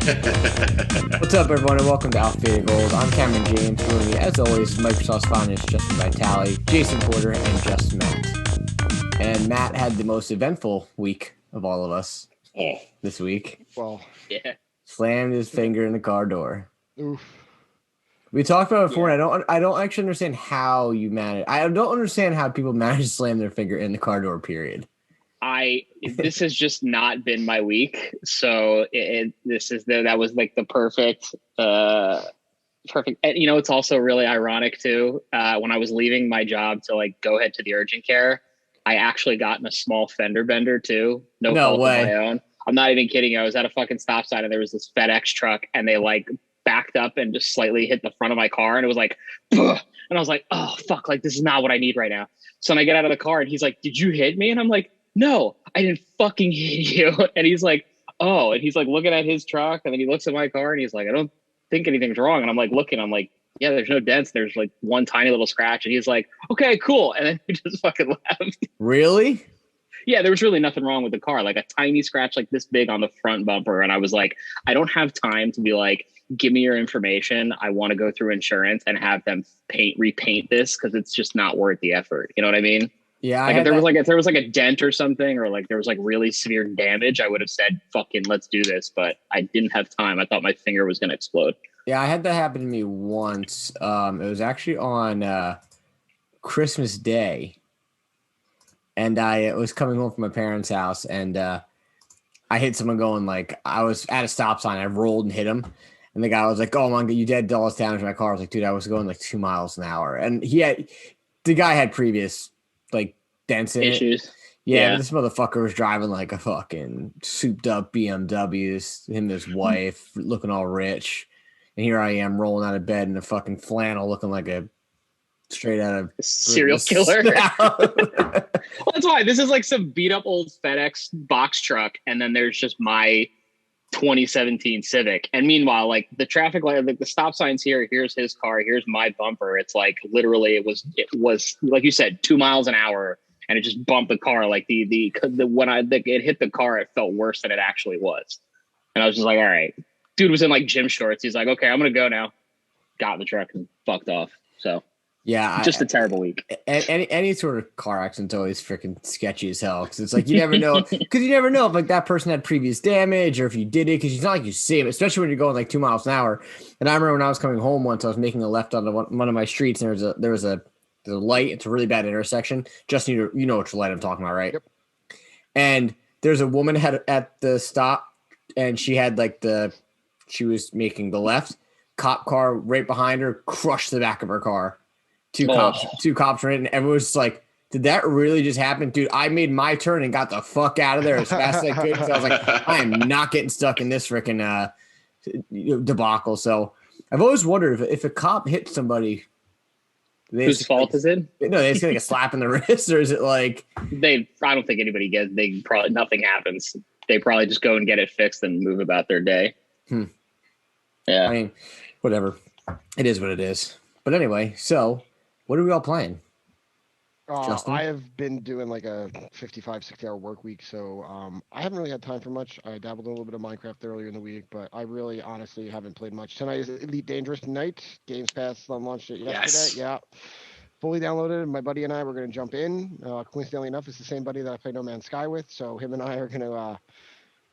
What's up, everyone, and welcome to Alpha Gold. I'm Cameron James. Joining me, as always, Microsoft's finest Justin Vitale, Jason Porter, and just Matt. And Matt had the most eventful week of all of us this week. Well, yeah. Slammed his finger in the car door. Oof. We talked about it before, and I don't actually understand how you manage. I don't understand how people manage to slam their finger in the car door, period. This has just not been my week. So that was like the perfect. And, you know, it's also really ironic too. When I was leaving my job to like go head to the urgent care, I actually got in a small fender bender too. No fault of my own. I'm not even kidding. I was at a fucking stop sign and there was this FedEx truck and they like backed up and just slightly hit the front of my car. And it was like, ugh. And I was like, oh fuck, like this is not what I need right now. So then I get out of the car and he's like, did you hit me? And I'm like, no, I didn't fucking hit you. And he's like, oh, and he's like looking at his truck and then he looks at my car and he's like, I don't think anything's wrong. And I'm like looking, I'm like, yeah, there's no dents. There's like one tiny little scratch. And he's like, okay, cool. And then he just fucking left. Really? Yeah, there was really nothing wrong with the car. Like a tiny scratch like this big on the front bumper. And I was like, I don't have time to be like, give me your information. I want to go through insurance and have them repaint this because it's just not worth the effort. You know what I mean? Yeah. Like if there was like a dent or something, or like there was like really severe damage, I would have said, fucking let's do this. But I didn't have time. I thought my finger was going to explode. Yeah, I had that happen to me once. It was actually on Christmas Day. And I was coming home from my parents' house, and I hit someone going like, I was at a stop sign. I rolled and hit him. And the guy was like, oh, my God, you did all this damage to my car. I was like, dude, I was going like 2 miles an hour. And the guy had previous like dents in Issues. it. Yeah, this motherfucker was driving like a fucking souped up BMW, him and his wife looking all rich. And here I am rolling out of bed in a fucking flannel looking like a straight out of serial killer. Well, that's why this is like some beat up old FedEx box truck. And then there's just my 2017 Civic. And meanwhile, like the traffic light, like the stop signs here, here's his car, here's my bumper. It's like literally it was like you said, 2 miles an hour. And it just bumped the car. Like when it hit the car, it felt worse than it actually was. And I was just like, all right. Dude was in like gym shorts. He's like, okay, I'm going to go now. Got in the truck and fucked off. So yeah, just a terrible week. Any sort of car accident's always freaking sketchy as hell. Cause it's like, you never know if like that person had previous damage or if you did it. Cause it's not like you see him, especially when you're going like 2 miles an hour. And I remember when I was coming home once, I was making a left on one of my streets and there was a light. It's a really bad intersection. Justin, you know which light I'm talking about, right? Yep. And there's a woman at the stop and she had like she was making the left. Cop car right behind her crushed the back of her car. Two cops were in, and everyone was just like, did that really just happen? Dude, I made my turn and got the fuck out of there as fast as I could. So I was like, I am not getting stuck in this freaking debacle. So I've always wondered if a cop hits somebody, whose fault is it? No, they just get like a slap in the wrist, or is it like I don't think anybody gets. Nothing happens. They probably just go and get it fixed and move about their day. Yeah, I mean, whatever. It is what it is. But anyway, so what are we all playing? I have been doing like a 55, 60-hour work week, so I haven't really had time for much. I dabbled in a little bit of Minecraft earlier in the week, but I really honestly haven't played much. Tonight is Elite Dangerous Night. Games Pass launched it yesterday. Yes. Yeah. Fully downloaded. My buddy and I were going to jump in. Coincidentally enough, it's the same buddy that I play No Man's Sky with, so him and I are going to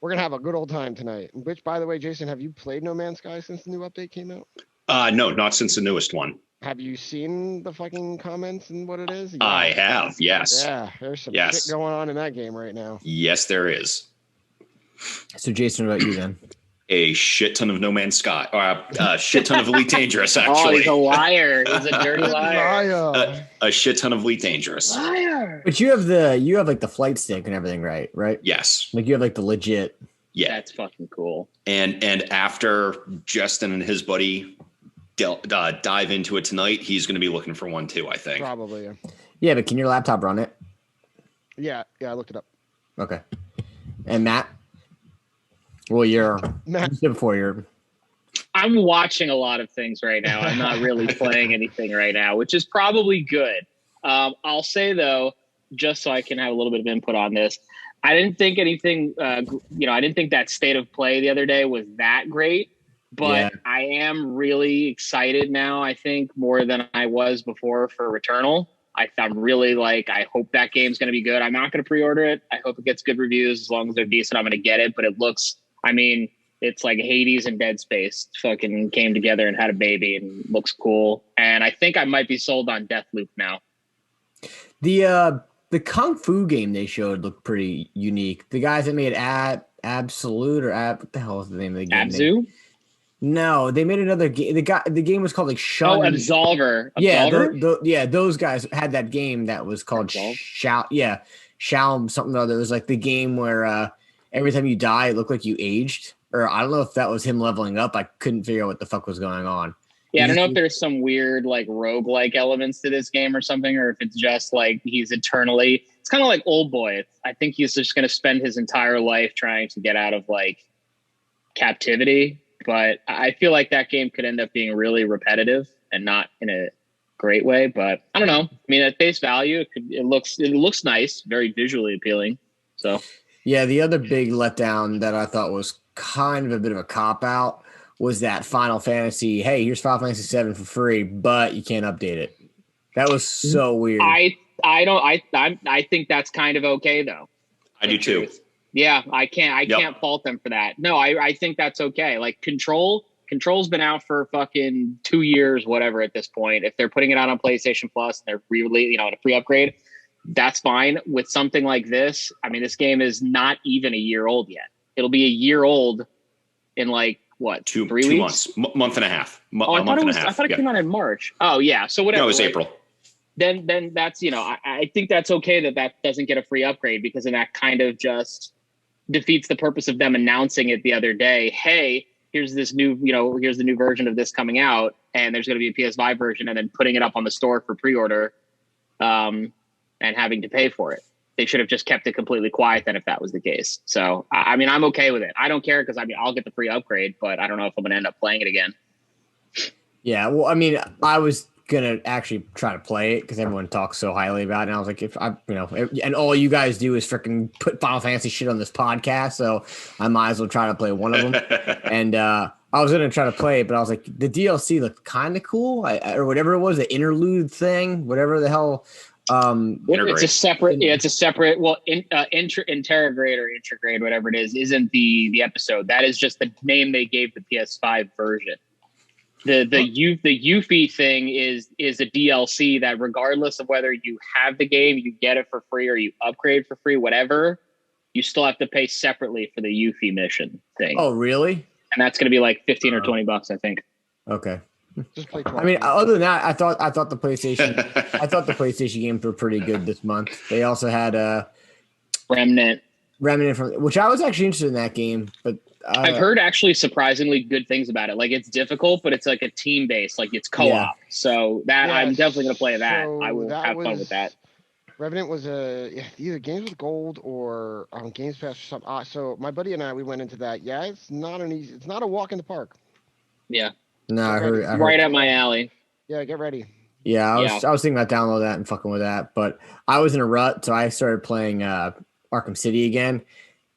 we're gonna have a good old time tonight. Which, by the way, Jason, have you played No Man's Sky since the new update came out? No, not since the newest one. Have you seen the fucking comments and what it is? Yeah. I have, yes. Yeah, there's some shit going on in that game right now. Yes, there is. So, Jason, what about you then? A shit ton of No Man's Sky, or a shit ton of Elite Dangerous, Oh, actually. he's a liar. He's a dirty liar. A shit ton of Elite Dangerous. Liar. But you have like the flight stick and everything, right? Yes. Like you have like the legit. Yeah. That's fucking cool. And after Justin and his buddy dive into it tonight, he's going to be looking for one too, I think. Probably, yeah. Yeah, but can your laptop run it? Yeah, I looked it up. Okay. And Matt? Well, I'm watching a lot of things right now. I'm not really playing anything right now, which is probably good. I'll say, though, just so I can have a little bit of input on this, I didn't think anything. I didn't think that state of play the other day was that great. But I am really excited now. I think more than I was before for Returnal. I'm really I hope that game's going to be good. I'm not going to pre-order it. I hope it gets good reviews. As long as they're decent, I'm going to get it. But it looks, it's like Hades and Dead Space fucking came together and had a baby, and looks cool. And I think I might be sold on Deathloop now. The Kung Fu game they showed looked pretty unique. The guys that made Absolute or what the hell is the name of the game? Abzu? No, they made another game. The game was called Shun. Oh, Absolver. Yeah, those guys had that game that was called Shao something or other. It was like the game where every time you die, it looked like you aged. Or I don't know if that was him leveling up. I couldn't figure out what the fuck was going on. Yeah, I don't know if there's some weird roguelike elements to this game or something, or if it's just he's eternally. It's kind of like Old Boy. I think he's just going to spend his entire life trying to get out of captivity. But I feel like that game could end up being really repetitive and not in a great way. But I don't know. At face value, it looks nice, very visually appealing. So yeah, the other big letdown that I thought was kind of a bit of a cop out was that Final Fantasy. Hey, here's Final Fantasy VII for free, but you can't update it. That was so weird. I think that's kind of okay though. I do too. Yeah, I can't fault them for that. No, I think that's okay. Control's been out for fucking 2 years, whatever at this point. If they're putting it out on PlayStation Plus and they're really, a free upgrade, that's fine. With something like this, this game is not even a year old yet. It'll be a year old in 3 weeks? Month and a half. I thought it came out in March. Oh yeah, so whatever. No, it was April. Then that's I think that's okay that doesn't get a free upgrade, because then that kind of just defeats the purpose of them announcing it the other day. Hey, here's this new, here's the new version of this coming out, and there's going to be a PS5 version, and then putting it up on the store for pre-order, and having to pay for it. They should have just kept it completely quiet then if that was the case. So, I'm okay with it. I don't care, because I'll get the free upgrade, but I don't know if I'm going to end up playing it again. Yeah, well, I was gonna actually try to play it because everyone talks so highly about it. And I was like, if I, and all you guys do is freaking put Final Fantasy shit on this podcast, so I might as well try to play one of them. And I was gonna try to play it, but I was like, the DLC looked kind of cool, or whatever it was, the interlude thing, whatever the hell. It's a separate. Yeah, it's a separate. Well, intergrade or intergrade, whatever it is, isn't the episode. That is just the name they gave the PS5 version. The Yuffie thing is a DLC that, regardless of whether you have the game, you get it for free, or you upgrade for free, whatever, you still have to pay separately for the Yuffie mission thing. Oh, really? And that's going to be 15 or $20, I think. Okay. Just play 12. Other than that, I thought the PlayStation games were pretty good this month. They also had Remnant from, which I was actually interested in that game, but I've heard actually surprisingly good things about it. It's difficult, but it's a team based, it's co-op. Yeah. So that I'm definitely going to play that. So I will have fun with that. Revenant was either Games with Gold or Games Pass or something. So my buddy and I, we went into that. Yeah, it's not a walk in the park. Yeah. No, I heard right up my alley. Yeah, get ready. Yeah, I was thinking about downloading that and fucking with that, but I was in a rut, so I started playing Arkham City again.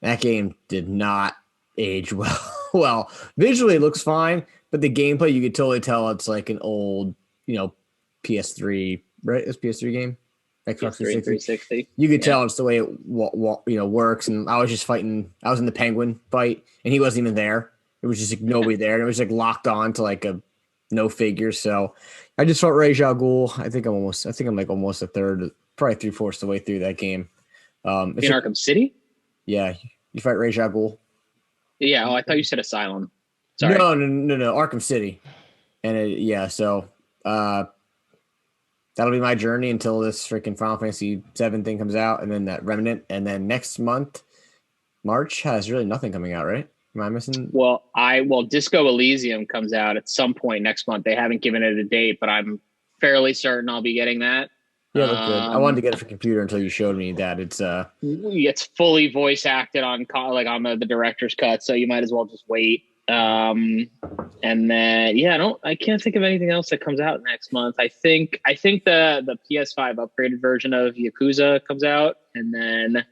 That game did not age well. Visually it looks fine, but the gameplay, you could totally tell it's an old, PS3, right? It's PS3 game. Xbox 360. You could tell it's the way it works. And I was just fighting. I was in the Penguin fight, and he wasn't even there. It was just nobody there, and it was locked on to a no figure. So I just fought Ra's al Ghul. I think I'm almost a third, probably 3/4 the way through that game. In Arkham City? Yeah, you fight Ra's al Ghul. Yeah, I thought you said Asylum. Sorry. No, Arkham City. And so that'll be my journey until this freaking Final Fantasy VII thing comes out, and then that Remnant, and then next month, March, has really nothing coming out, right? Am I missing? Well, Disco Elysium comes out at some point next month. They haven't given it a date, but I'm fairly certain I'll be getting that. Yeah, that's good. I wanted to get it for computer until you showed me that it's fully voice acted on the director's cut, so you might as well just wait. And then I can't think of anything else that comes out next month. I think the PS5 upgraded version of Yakuza comes out, and then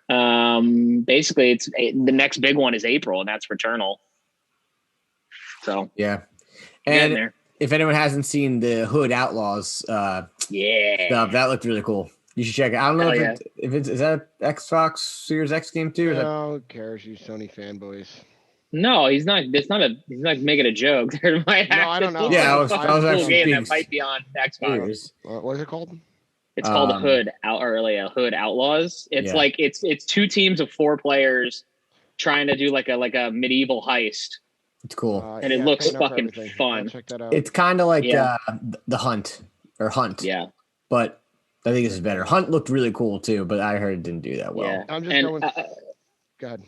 Basically, the next big one is April, and that's Returnal. So yeah, and if anyone hasn't seen the Hood Outlaws, stuff, that looked really cool. You should check it. I don't know if it's is that an Xbox Series X game too? No, who cares? You Sony fanboys. No, he's not. He's not making a joke. There might I don't know. Yeah, I was cool game that might be on Xbox. What is it called? It's called Hood Outlaws. It's like it's 2 teams of 4 players trying to do like a medieval heist. It's cool, and it looks fucking fun. Check that out. It's kind of like the Hunt. Yeah, but I think this is better. Hunt looked really cool too, but I heard it didn't do that well. Yeah. I'm just going. Go ahead.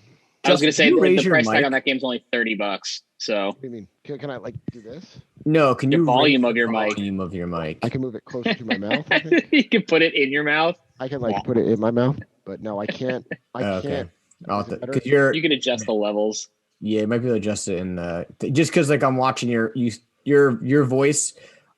I was going to say the price tag on that game is only $30. So what do you mean? Can I like do this? No, can you volume of your mic? Volume of your mic. I can move it closer to my mouth. You can put it in your mouth. I can put it in my mouth, but no, I can't. Okay. Because you can adjust the levels. Yeah, you might be able to adjust it in just because I'm watching your voice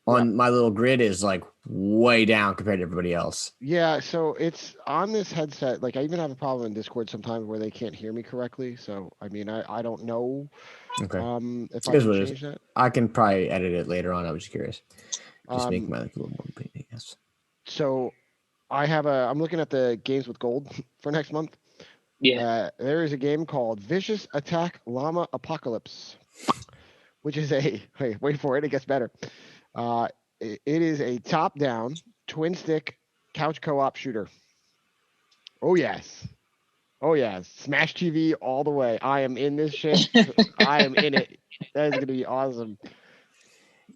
on my little grid is like way down compared to everybody else. Yeah, so it's on this headset. Like I even have a problem in Discord sometimes where they can't hear me correctly. So I mean, I don't know. Okay. If I can change that, I can probably edit it later on. I was just curious. Just make my life a little more pain, I guess. So I'm looking at the games with gold for next month. Yeah. There is a game called Vicious Attack Llama Apocalypse, which is wait for it. It gets better. It is a top-down, twin-stick, couch co-op shooter. Oh, yes. Smash TV all the way. I am in this shit. I am in it. That is going to be awesome.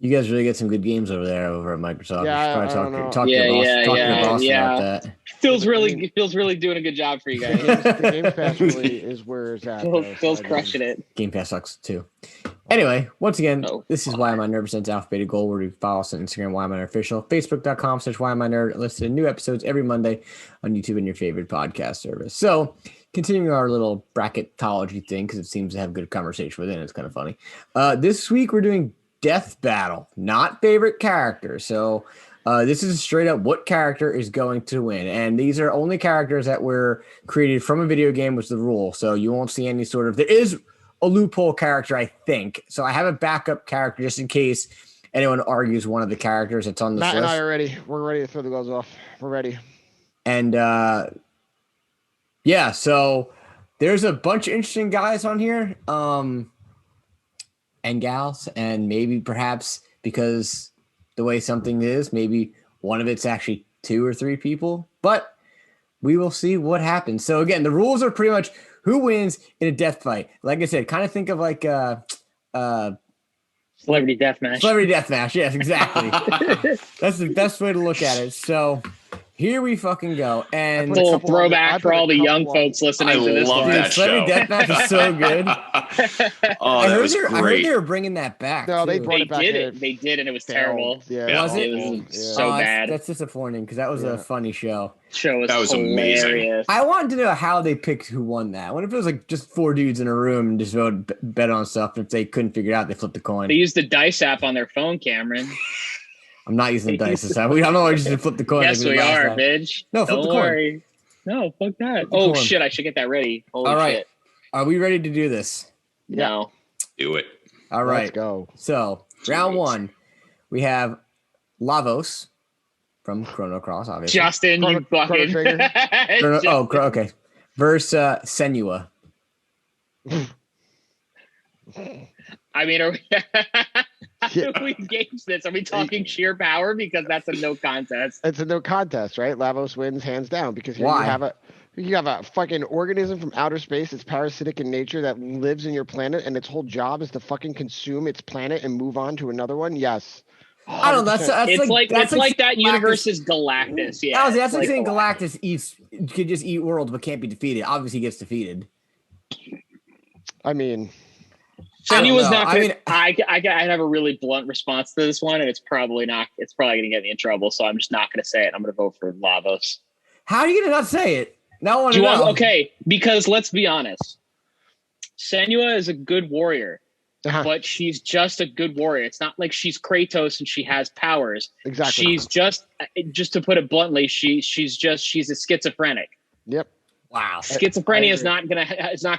You guys really get some good games over there over at Microsoft. Yeah, you should probably talk to your boss about that. Phil's really doing a good job for you guys. The Game Pass really is where it's at. Phil's crushing it. Game Pass sucks too. Anyway, once again, this is Why Am I Nerd presents Alpha Beta Gold, where you follow us on Instagram, Why Am I Nerd Official, Facebook.com/Why Am I Nerd, listed in new episodes every Monday on YouTube and your favorite podcast service. So, continuing our little bracketology thing, because it seems to have good conversation within it. It's kind of funny. This week, we're doing Death Battle, not favorite character. So, this is straight up what character is going to win. And these are only characters that were created from a video game, was the rule. So, you won't see any sort of... There is a loophole character, I think. So I have a backup character just in case anyone argues one of the characters that's on the list. Matt and I are ready. We're ready to throw the gloves off. We're ready. And so there's a bunch of interesting guys on here, and gals, and maybe perhaps because the way something is, maybe one of it's actually 2 or 3 people, but we will see what happens. So again, the rules are pretty much who wins in a death fight. Like I said, kind of think of like Celebrity Deathmatch. Celebrity Deathmatch, yes, exactly. That's the best way to look at it. So here we fucking go. And a little throwback for all the young folks listening to this. I love that show. Celebrity Deathmatch is so good. I heard they were bringing that back. No, they brought it back. They did, and it was terrible. Yeah. Was it? It was so bad. That's disappointing because that was a funny show. That was hilarious. Amazing. I wanted to know how they picked who won that. What if it was like just 4 dudes in a room and just bet on stuff? And if they couldn't figure it out, they flipped the coin. They used the dice app on their phone, Cameron. I'm not using the dice this time. I don't know. I just flip the coin. Yes, we are, bitch. No, flip the coin. Worry. No, fuck that. Oh shit! I should get that ready. Holy all right, shit. Are we ready to do this? No. Do it. All right, let's go. So round 1, we have Lavos from Chrono Cross, obviously. Justin, you fucking. Okay. Versus Senua. I mean, are we? How do we gauge this? Are we talking sheer power? Because that's a no contest. It's a no contest, right? Lavos wins hands down because here Why? you have a fucking organism from outer space that's parasitic in nature that lives in your planet, and its whole job is to fucking consume its planet and move on to another one. Yes. 100%. I don't know. That's like that universe is Galactus. Yeah. That's like saying Galactus could just eat worlds but can't be defeated. Obviously, he gets defeated. I mean. Senua's not good. I have a really blunt response to this one, and it's probably going to get me in trouble. So I'm just not going to say it. I'm going to vote for Lavos. How are you going to not say it? No one knows. Okay, because let's be honest. Senua is a good warrior, but she's just a good warrior. It's not like she's Kratos and she has powers. Exactly. She's just to put it bluntly, she's a schizophrenic. Yep. Wow. Schizophrenia is not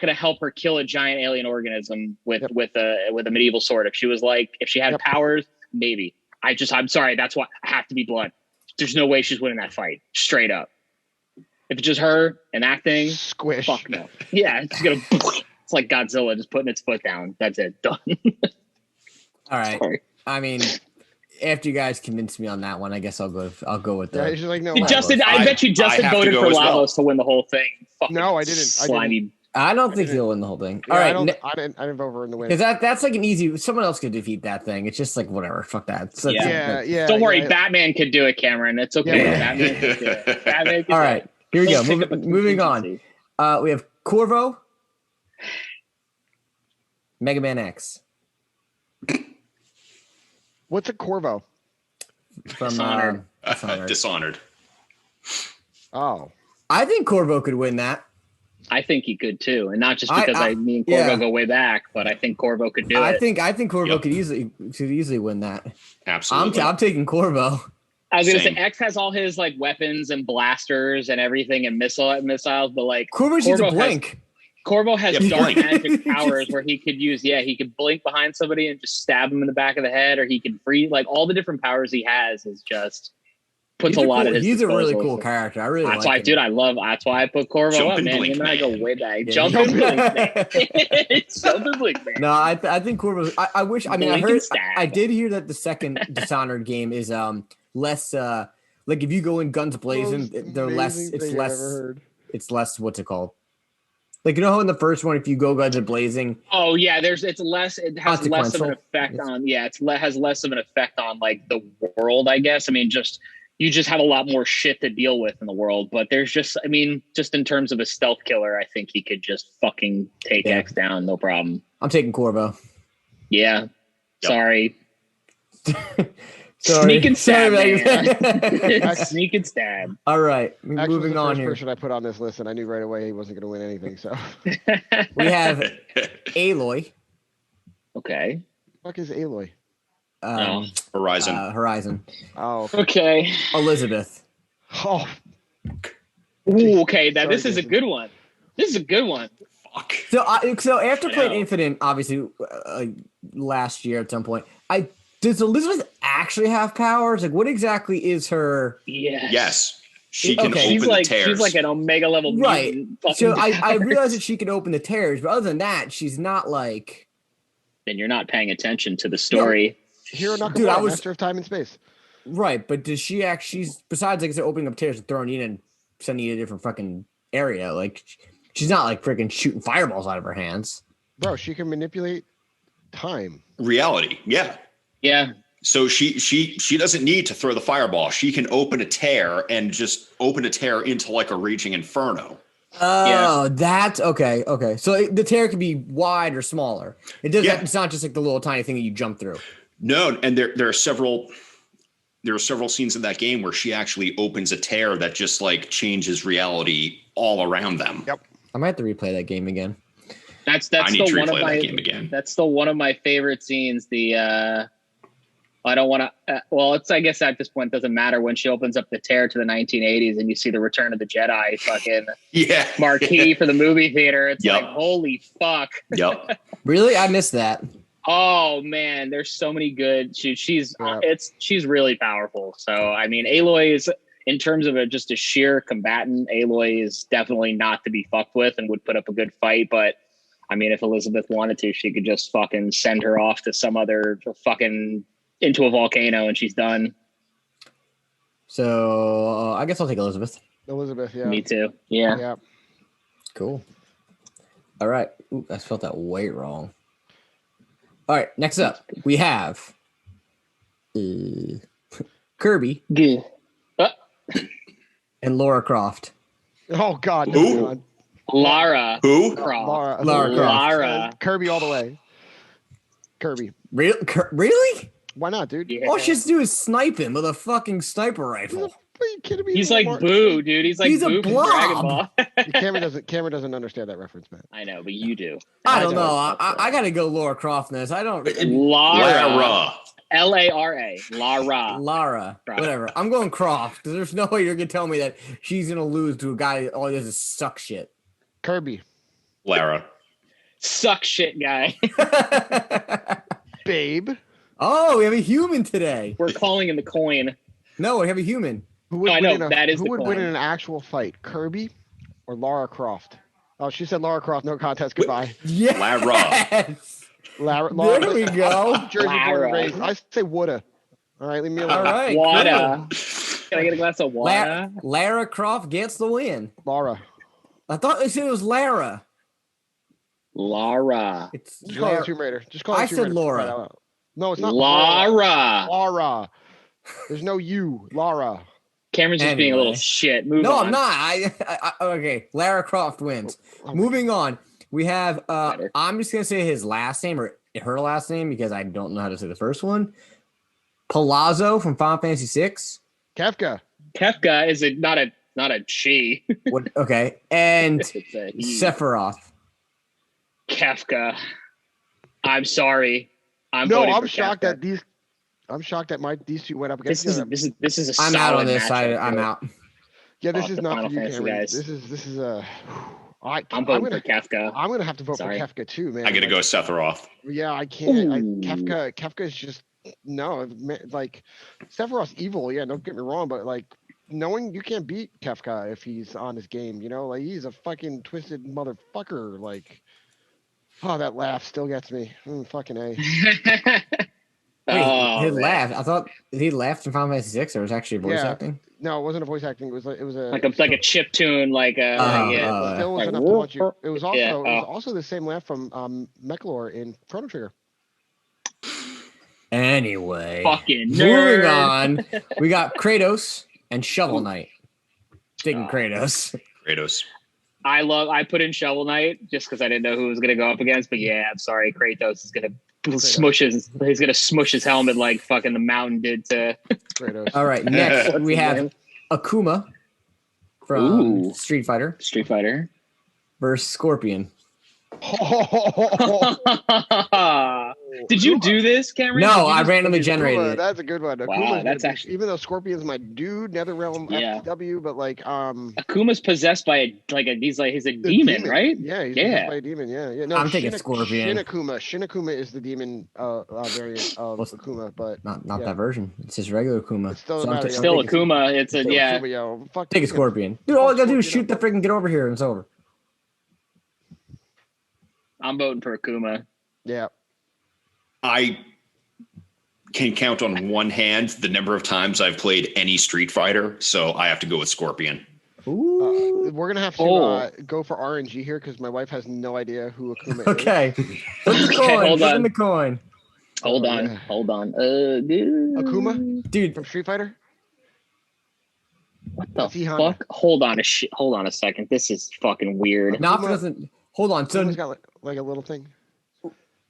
gonna help her kill a giant alien organism with a medieval sword. If she had powers, maybe. I'm sorry. That's why I have to be blunt. There's no way she's winning that fight. Straight up. If it's just her and that thing, squish. Fuck no. Yeah, it's gonna. It's like Godzilla just putting its foot down. That's it. Done. All right. Sorry. I mean, after you guys convinced me on that one, I guess I'll go with Yeah, that. he's like, no. Justin, I bet you Justin voted for Lavos to win the whole thing. Fucking no, I didn't. Slimy. I don't think he'll win the whole thing. Yeah, All right, I didn't vote for him to win. Because that's like an easy. Someone else could defeat that thing. It's just like whatever. Fuck that. So Yeah. Don't worry, Batman could do it, Cameron. It's okay. Yeah. Batman could do it. Batman could All right, here we go. Pick up a Moving on. contingency. We have Corvo, Mega Man X What's a Corvo? from Dishonored. Dishonored. Oh, I think Corvo could win that. I think he could too, and not just because me and Corvo go way back, but I think Corvo could do it. I think Corvo could easily win that. Absolutely. I'm taking Corvo. I was gonna say X has all his like weapons and blasters and everything and missiles, but like Corvo needs to blink. Corvo has Yeah, dark blink. magic powers where he could use. Yeah, he could blink behind somebody and just stab him in the back of the head, or he can freeze. Like all the different powers he has is just puts a lot of his. He's a really disposal. cool character. I really. That's like why, him. dude. That's why I put Corvo Jump up, and man. blink, Him and I go man. way back. Yeah. Jump and blink, man. Jump and blink, man. No, I think Corvo. I wish. I mean, Blink I and heard. stab. I did hear that the second Dishonored game is less. Like if you go in guns blazing, they're less. It's less. It's less. What's it called? Like you know how in the first one, if you go guns blazing. Oh yeah, it's less. It has less of an Consequential. effect on. Yeah, has less of an effect on like the world, I guess. I mean, you just have a lot more shit to deal with in the world. But there's just in terms of a stealth killer, I think he could just fucking take X down, no problem. I'm taking Corvo. Yeah. Yep. Sorry. Sorry. Sneak and stab, Sorry, man. Sneak and stab. All right, Actually, moving the on first here. person I put on this list, and I knew right away he wasn't going to win anything. So We have Aloy. Okay. what the fuck is Aloy? Horizon. Horizon. Oh, Okay. Elizabeth. oh, Ooh, okay. Now Sorry, this is a Jason. good one. This is a good one. Fuck. So after I playing know. Infinite, obviously last year at some point, does Elizabeth actually have powers? Like, what exactly is her? Yes. She can Okay. open She's the like tears. an omega level Right. mutant. Fucking- So I realized that she could open the tears, but other than that, she's not like. then you're not paying attention to the story. Hiro Nakamura, Dude, I was- Master of Time and Space. Right, but does she actually? She's besides like I said, opening up tears and throwing you in and sending you to a different fucking area. Like, she's not like freaking shooting fireballs out of her hands. Bro, she can manipulate time. Reality. Yeah. Yeah. So she doesn't need to throw the fireball. She can open a tear and just open a tear into like a raging inferno. Oh, that's okay. Okay, so the tear can be wide or smaller. It doesn't. Yeah. It's not just like the little tiny thing that you jump through. No, and there are several scenes in that game where she actually opens a tear that just like changes reality all around them. Yep. I might have to replay that game again. That's I need still to one of replay my that game again. That's still one of my favorite scenes. I don't want to. I guess at this point it doesn't matter when she opens up the tear to the 1980s and you see the Return of the Jedi fucking Yeah. marquee for the movie theater. It's Yep. like holy fuck. Yep. Really, I missed that. Oh man, there's so many good. She's really powerful. So I mean, Aloy is in terms of just a sheer combatant. Aloy is definitely not to be fucked with and would put up a good fight. But I mean, if Elizabeth wanted to, she could just fucking send her off to some other fucking into a volcano and she's done. So I guess I'll take Elizabeth. Elizabeth, yeah. Me too. Yeah. Yeah. Cool. All right. Ooh, I spelled that way wrong. All right. Next up, we have Kirby Good. and Laura Croft. Oh God. Who? No, God. Lara Who? Croft. Lara Croft. Lara. Kirby all the way. Kirby. Really? Why not, dude? Yeah. All she has to do is snipe him with a fucking sniper rifle. Are you kidding me? He's like Boo, dude. He's like Boo from Dragon Ball. Cameron doesn't understand that reference, man. I know, but you do. I don't know. I gotta go Laura Croft in this. I don't. Lara. Lara. Lara. Whatever. I'm going Croft because there's no way you're gonna tell me that she's gonna lose to a guy that all he does is suck shit. Kirby. Lara. Suck shit guy. Babe. Oh, we have a human today. We're calling him the coin. No, we have a human. Who would, I know, that is who the would coin. win in an actual fight? Kirby or Lara Croft? Oh, she said Lara Croft, no contest, goodbye. Yes. Lara. There we go. Jersey born and raised. I say woulda. All right, leave me alone. All right. Water. Cool. Can I get a glass of water? Lara Croft gets the win. Lara. I thought they said it was Lara. Lara. It's Just call her Tomb Raider. Just call her I Tomb said Raider. Laura. No, it's not Lara. Lara. There's no you. Lara. Cameron's just being a little shit. Move on. I'm not. I okay. Lara Croft wins. Moving on. We have I'm just gonna say his last name or her last name because I don't know how to say the first one. Palazzo from Final Fantasy VI. Kefka. Kefka is not a she. What? Okay, and It's a he. Sephiroth. Kefka. I'm sorry. I'm shocked that these. I'm shocked that these two went up against each other. This is a I'm solid out on this. matchup, I'm dude. out. Yeah, this is the not Final for you, Fantasy Cameron. guys. This is a. I'm voting for Kefka. I'm gonna have to vote Sorry. for Kefka too, man. I got to go Sephiroth. Yeah, I can't. Ooh. Kefka is just no. Like Sephiroth's evil. Yeah, don't get me wrong, but like knowing you can't beat Kefka if he's on his game. You know, like he's a fucking twisted motherfucker. Like, oh, that laugh still gets me. Fucking A. Wait, he laughed. I thought he laughed in Final Fantasy VI, or was actually voice acting. No, it wasn't a voice acting. It was a like a chip tune, like still was like, enough to watch you. It was also Yeah, it was also the same laugh from Mechlor in Chrono Trigger. Anyway, fucking moving nerd. on, we got Kratos and Shovel Knight. Taking Kratos. Kratos. I put in Shovel Knight just because I didn't know who was gonna go up against, but yeah, I'm sorry, Kratos is gonna smush his helmet like fucking the mountain did to Kratos. All right, next we have Akuma from Street Fighter versus Scorpion. Did you do this, Cameron? No, I randomly generated Akuma, it. that's a good one. Wow, that's actually even though Scorpion's my dude, NetherRealm FTW, but like Akuma's possessed by he's a demon, right? Yeah, he's possessed by a demon. Yeah. No, I'm thinking Scorpion. Shinakuma is the demon variant of Akuma, but not that version. It's just regular Akuma. It's still, Still Akuma. It's a Akuma, Take a Scorpion, dude. All I gotta do is shoot the freaking get over here, and it's over. I'm voting for Akuma. Yeah. I can count on one hand the number of times I've played any Street Fighter, so I have to go with Scorpion. We're gonna have to go for RNG here because my wife has no idea who Akuma is. Okay, flip the coin. Hold on. The coin. Hold on. Dude. Akuma, dude, from Street Fighter. What the fuck? Hold on a second. This is fucking weird. Knopf doesn't. Hold on. So Akuma's got like a little thing.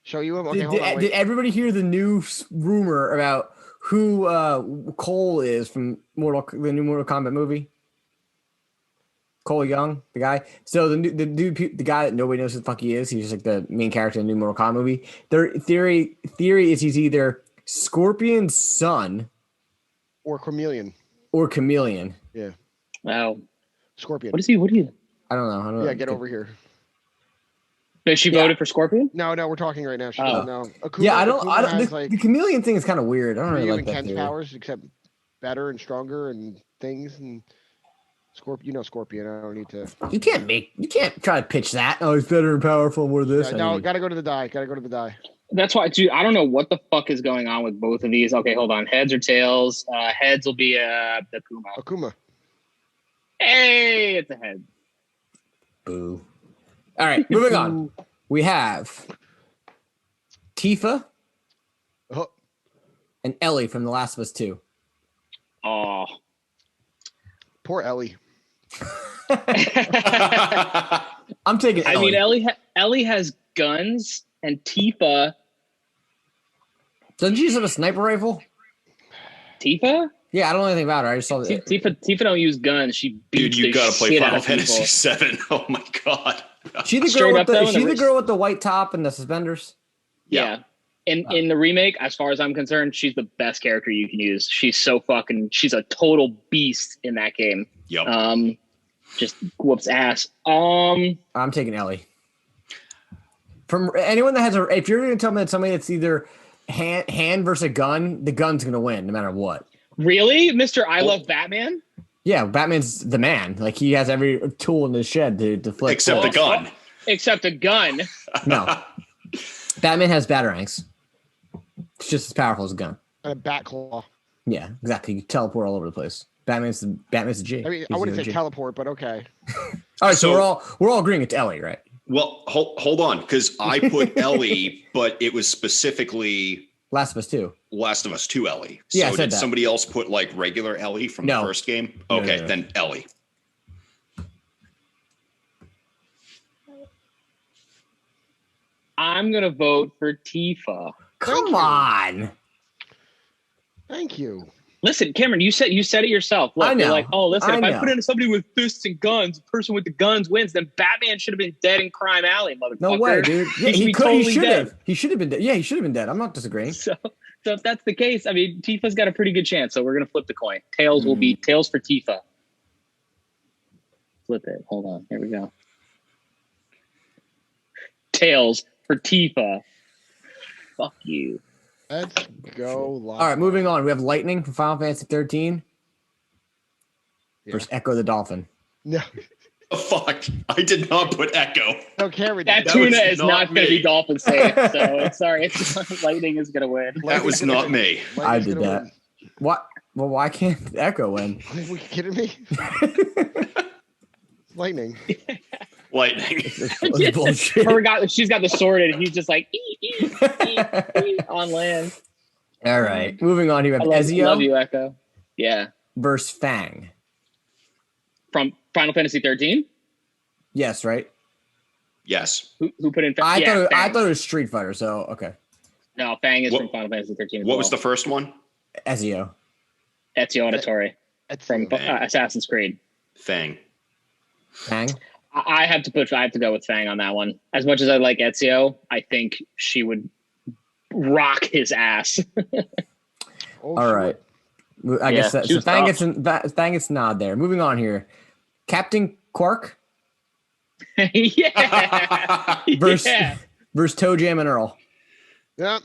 Show you him. Okay, did everybody hear the new rumor about who Cole is from the new Mortal Kombat movie? Cole Young, the guy. So the guy that nobody knows who the fuck he is. He's just like the main character in the new Mortal Kombat movie. Their theory is he's either Scorpion's son or Chameleon. Yeah. Wow. Scorpion. What is he? I don't know. Yeah, get over here. She voted for Scorpion? No, we're talking right now. She doesn't know. Akuma, Yeah, I don't. Has, the chameleon thing is kind of weird. I don't really like that intense theory. powers, except better and stronger and things. And Scorpion. I don't need to. You can't try to pitch that. Oh, he's better and powerful. More of this. Gotta go to the die. That's why, dude. I don't know what the fuck is going on with both of these. Okay, hold on. Heads or tails? Heads will be Akuma. Hey, it's a head. Boo. All right, moving on. We have Tifa and Ellie from The Last of Us 2. Oh, poor Ellie. I'm taking Ellie. I mean, Ellie has guns, and Tifa. Doesn't she just have a sniper rifle? Tifa? Yeah, I don't know anything about her. I just saw that. Tifa don't use guns. She beats Dude, you gotta play Final Fantasy Fantasy VII. Oh my god. She the girl with the white top and the suspenders? Yeah. In the remake, as far as I'm concerned, she's the best character you can use. She's she's a total beast in that game. Yep. Just whoops ass. I'm taking Ellie. From anyone that has if you're going to tell me that somebody that's either hand versus a gun, the gun's going to win no matter what. Really? Mr. I Love Batman? Yeah, Batman's the man. Like, he has every tool in his shed to flip. Except the gun. Except a gun. No. Batman has batarangs. It's just as powerful as a gun. And a bat claw. Yeah, exactly. You teleport all over the place. Batman's a G. I mean, I wouldn't say teleport, but okay. All right, so we're all agreeing it's Ellie, right? Well, hold on, because I put Ellie, but it was specifically Last of Us 2. Last of Us 2 Ellie. So yeah, did somebody else put like regular Ellie from the first game? Okay, no. Then Ellie. I'm gonna vote for Tifa. Come on. Thank you. Listen, Cameron, you said it yourself. Look, I know. You're like, oh, listen, if I I put in somebody with fists and guns, the person with the guns wins, then Batman should have been dead in Crime Alley, motherfucker. No way, dude. Yeah, he should have. He should have been dead. Yeah, he should have been dead. I'm not disagreeing. So if that's the case, I mean, Tifa's got a pretty good chance, so we're gonna flip the coin. Tails will be tails for Tifa. Flip it. Hold on. Here we go. Tails for Tifa. Fuck you. Let's go. All right, moving on. We have Lightning from Final Fantasy 13 versus Echo the Dolphin. No. Oh, fuck. I did not put Echo. No, Cameron. That tuna is not going to be dolphin safe. So sorry. Lightning is going to win. That was not me. I did that. Win. What? Well, why can't Echo win? Are you kidding me? Lightning. Lightning. It's bullshit. She's got the sword and he's just like on land. All right, moving on here. We have Ezio. Love you, Echo. Yeah. Versus Fang. From Final Fantasy 13? Yes, right? Yes. Who put in Fang? I thought it was Street Fighter, so okay. No, Fang is from Final Fantasy 13. What was the first one? Ezio Auditore from Assassin's Creed. Fang. I have to go with Fang on that one. As much as I like Ezio, I think she would rock his ass. All right. I guess so Fang gets nod there. Moving on here. Captain Quark. Yeah. Versus Toe Jam and Earl. Yeah.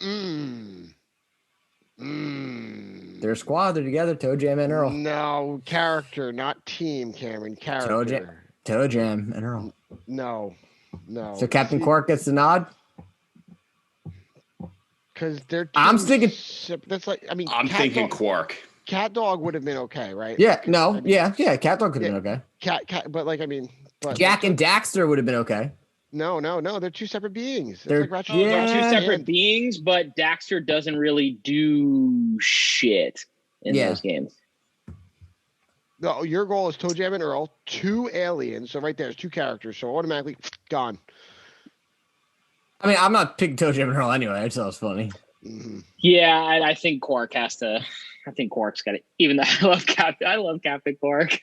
They're a squad. They're together. Toe Jam and Earl. No, character, not team, Cameron. Character. Toe Jam and Earl. No. So Captain Quark gets the nod? Because they're. I'm thinking. That's like. I mean. I'm thinking Quark. Cat Dog would have been okay, right? Yeah. No. Yeah. Cat Dog could have been okay. Cat. But like, I mean. But Jack and Daxter would have been okay. No. They're two separate beings. They're two separate beings, but Daxter doesn't really do shit in those games. No, your goal is Toe Jam and Earl, two aliens. So right there's two characters. So automatically gone. I mean, I'm not picking Toe Jam and Earl anyway. I just thought it was funny. Mm-hmm. Yeah, I think Quark has to. I think Quark's got it. Even though I love Captain Quark.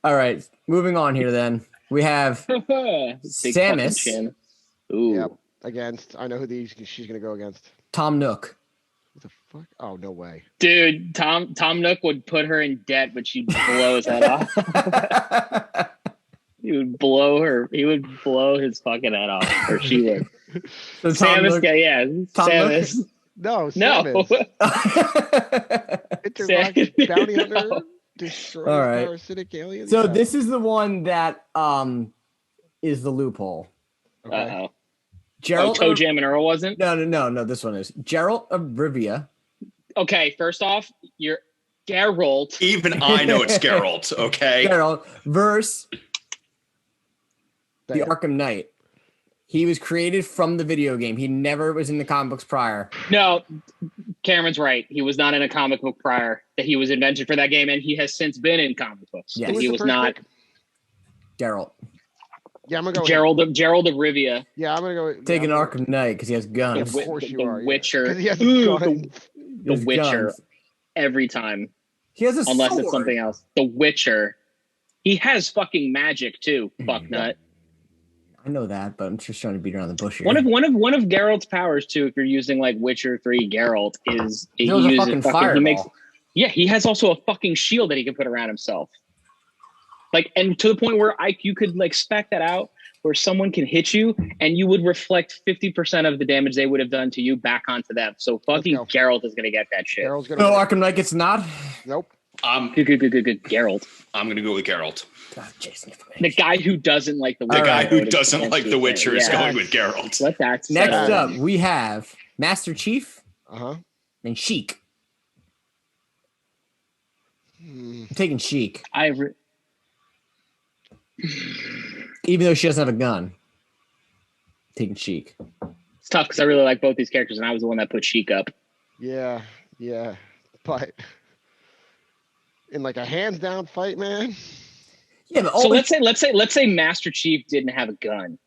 All right, moving on here. Then we have Samus. Ooh. Yep. Against. I know who she's gonna go against. Tom Nook. What the fuck? Oh, no way. Dude, Tom Nook would put her in debt, but she'd blow his head off. He would blow his fucking head off. Or she would. So Samus, Samus. Nook? No, No. Intergalactic bounty hunter destroys parasitic aliens. So this is the one that is the loophole. Okay. Uh-oh. Geralt Toe Jam and Earl wasn't? No. This one is Geralt of Rivia. Okay, first off, you're Geralt. Even I know it's Geralt. Okay. Geralt versus the Arkham Knight. He was created from the video game. He never was in the comic books prior. No, Cameron's right. He was not in a comic book prior. That he was invented for that game, and he has since been in comic books. Yes. He was not. Geralt. Yeah, I'm gonna go. Gerald of Rivia. Yeah, I'm gonna go. Taking Arkham Knight because he has guns. Of course you are. Witcher. Yeah. The Witcher. guns. Every time. He has a unless sword. it's something else. The Witcher. He has fucking magic too. Fucknut. I know that, but I'm just trying to beat around the bush here. One of Geralt's powers too, if you're using like Witcher 3 Geralt, is he uses fucking fireball. he has also a fucking shield that he can put around himself. Like, and to the point where you could like spec that out where someone can hit you and you would reflect 50% of the damage they would have done to you back onto them. So fucking Geralt is gonna get that shit. Geralt's gonna no, Arkham Knight gets nod. Nope. Good. Geralt. I'm gonna go with Geralt. God, Jason, The guy who doesn't like the Witcher. The guy who doesn't like the Witcher is going with Geralt. Let that Next up, we have Master Chief and Sheik. I'm taking Sheik. Even though she doesn't have a gun. I'm taking Sheik. It's tough because I really like both these characters, and I was the one that put Sheik up. Yeah. But in like a hands down fight, man. Yeah, but so let's say Master Chief didn't have a gun,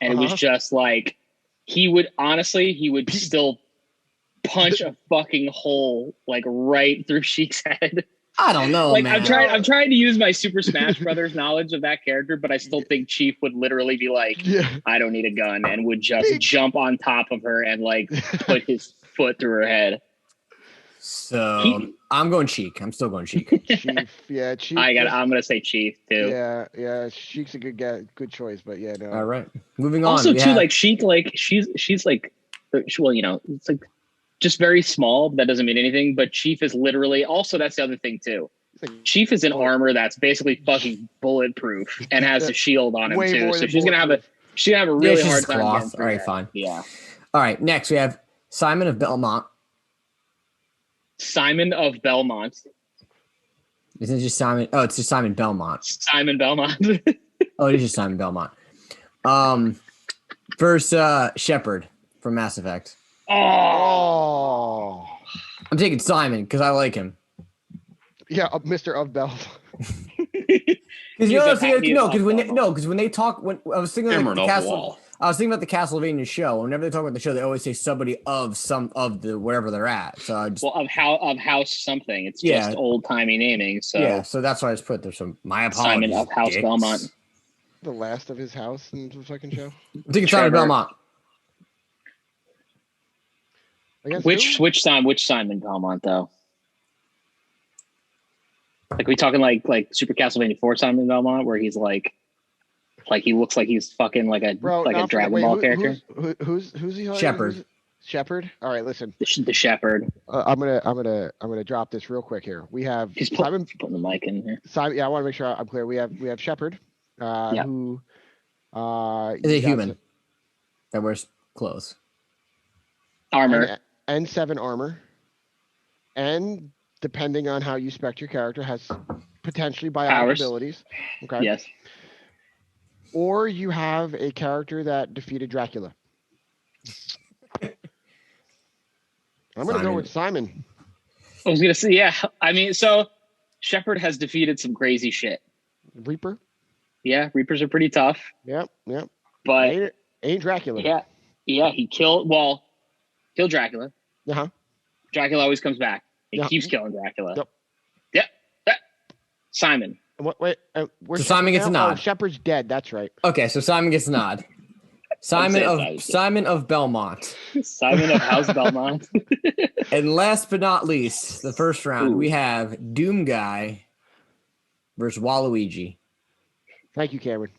and it was just like he would still punch a fucking hole like right through Sheik's head. I don't know, like, man. I'm trying to use my Super Smash Brothers knowledge of that character, but I still think Chief would literally be like, I don't need a gun, and would just jump on top of her and like put his foot through her head. So I'm going Sheik. I'm still going Sheik. Chief, yeah, Chief. I'm gonna say Chief too. Yeah. Sheik's a good choice, but yeah, no. All right, moving on. Also, too, like Sheik, like she's like, well, you know, it's like just very small. That doesn't mean anything. But Chief is literally also that's the other thing too. Chief is in armor that's basically fucking bulletproof and has a shield on him too. So she's gonna have a really hard time. Cloth. All right, fine. Yeah. All right, next we have Simon of Belmont. Simon of Belmont. Isn't it just Simon? Oh, it's just Simon Belmont. Simon Belmont. Oh, it is just Simon Belmont. Versus Shepard from Mass Effect. Oh. I'm taking Simon because I like him. Yeah, Mr. of Bell. Because when they talk, when I was thinking about the castle, I was thinking about the Castlevania show. Whenever they talk about the show, they always say somebody of some of the wherever they're at. So I just of House something. It's just old timey naming. So yeah, so that's why I just put there. So my apologies. Simon of House Belmont. The last of his house in the fucking show. I'm taking Simon Belmont. Which Simon Belmont though? Like we talking like Super Castlevania 4 Simon Belmont, where he's like he looks like he's fucking like a Dragon Ball character. Who's he? Shepard. Shepard. All right, listen. The Shepard. I'm gonna drop this real quick here. We have Simon. Putting the mic in here. Simon. Yeah, I want to make sure I'm clear. We have Shepard, who is a human that wears clothes, armor, and 7 armor, and depending on how you spec your character, has potentially biotic abilities. Okay. Yes. Or you have a character that defeated Dracula. I'm going to go with Simon. I was going to say, yeah. I mean, so Shepard has defeated some crazy shit. Reaper? Yeah, Reapers are pretty tough. Yep. But ain't Dracula. Yeah, he killed Dracula. Uh-huh. Dracula always comes back. He keeps killing Dracula. Yep. Simon. Wait, so Simon gets a nod. Oh, Shepard's dead. That's right. Okay, so Simon gets a nod. Simon of Belmont. Simon of House Belmont. And last but not least, the first round, we have Doom Guy versus Waluigi. Thank you, Cameron.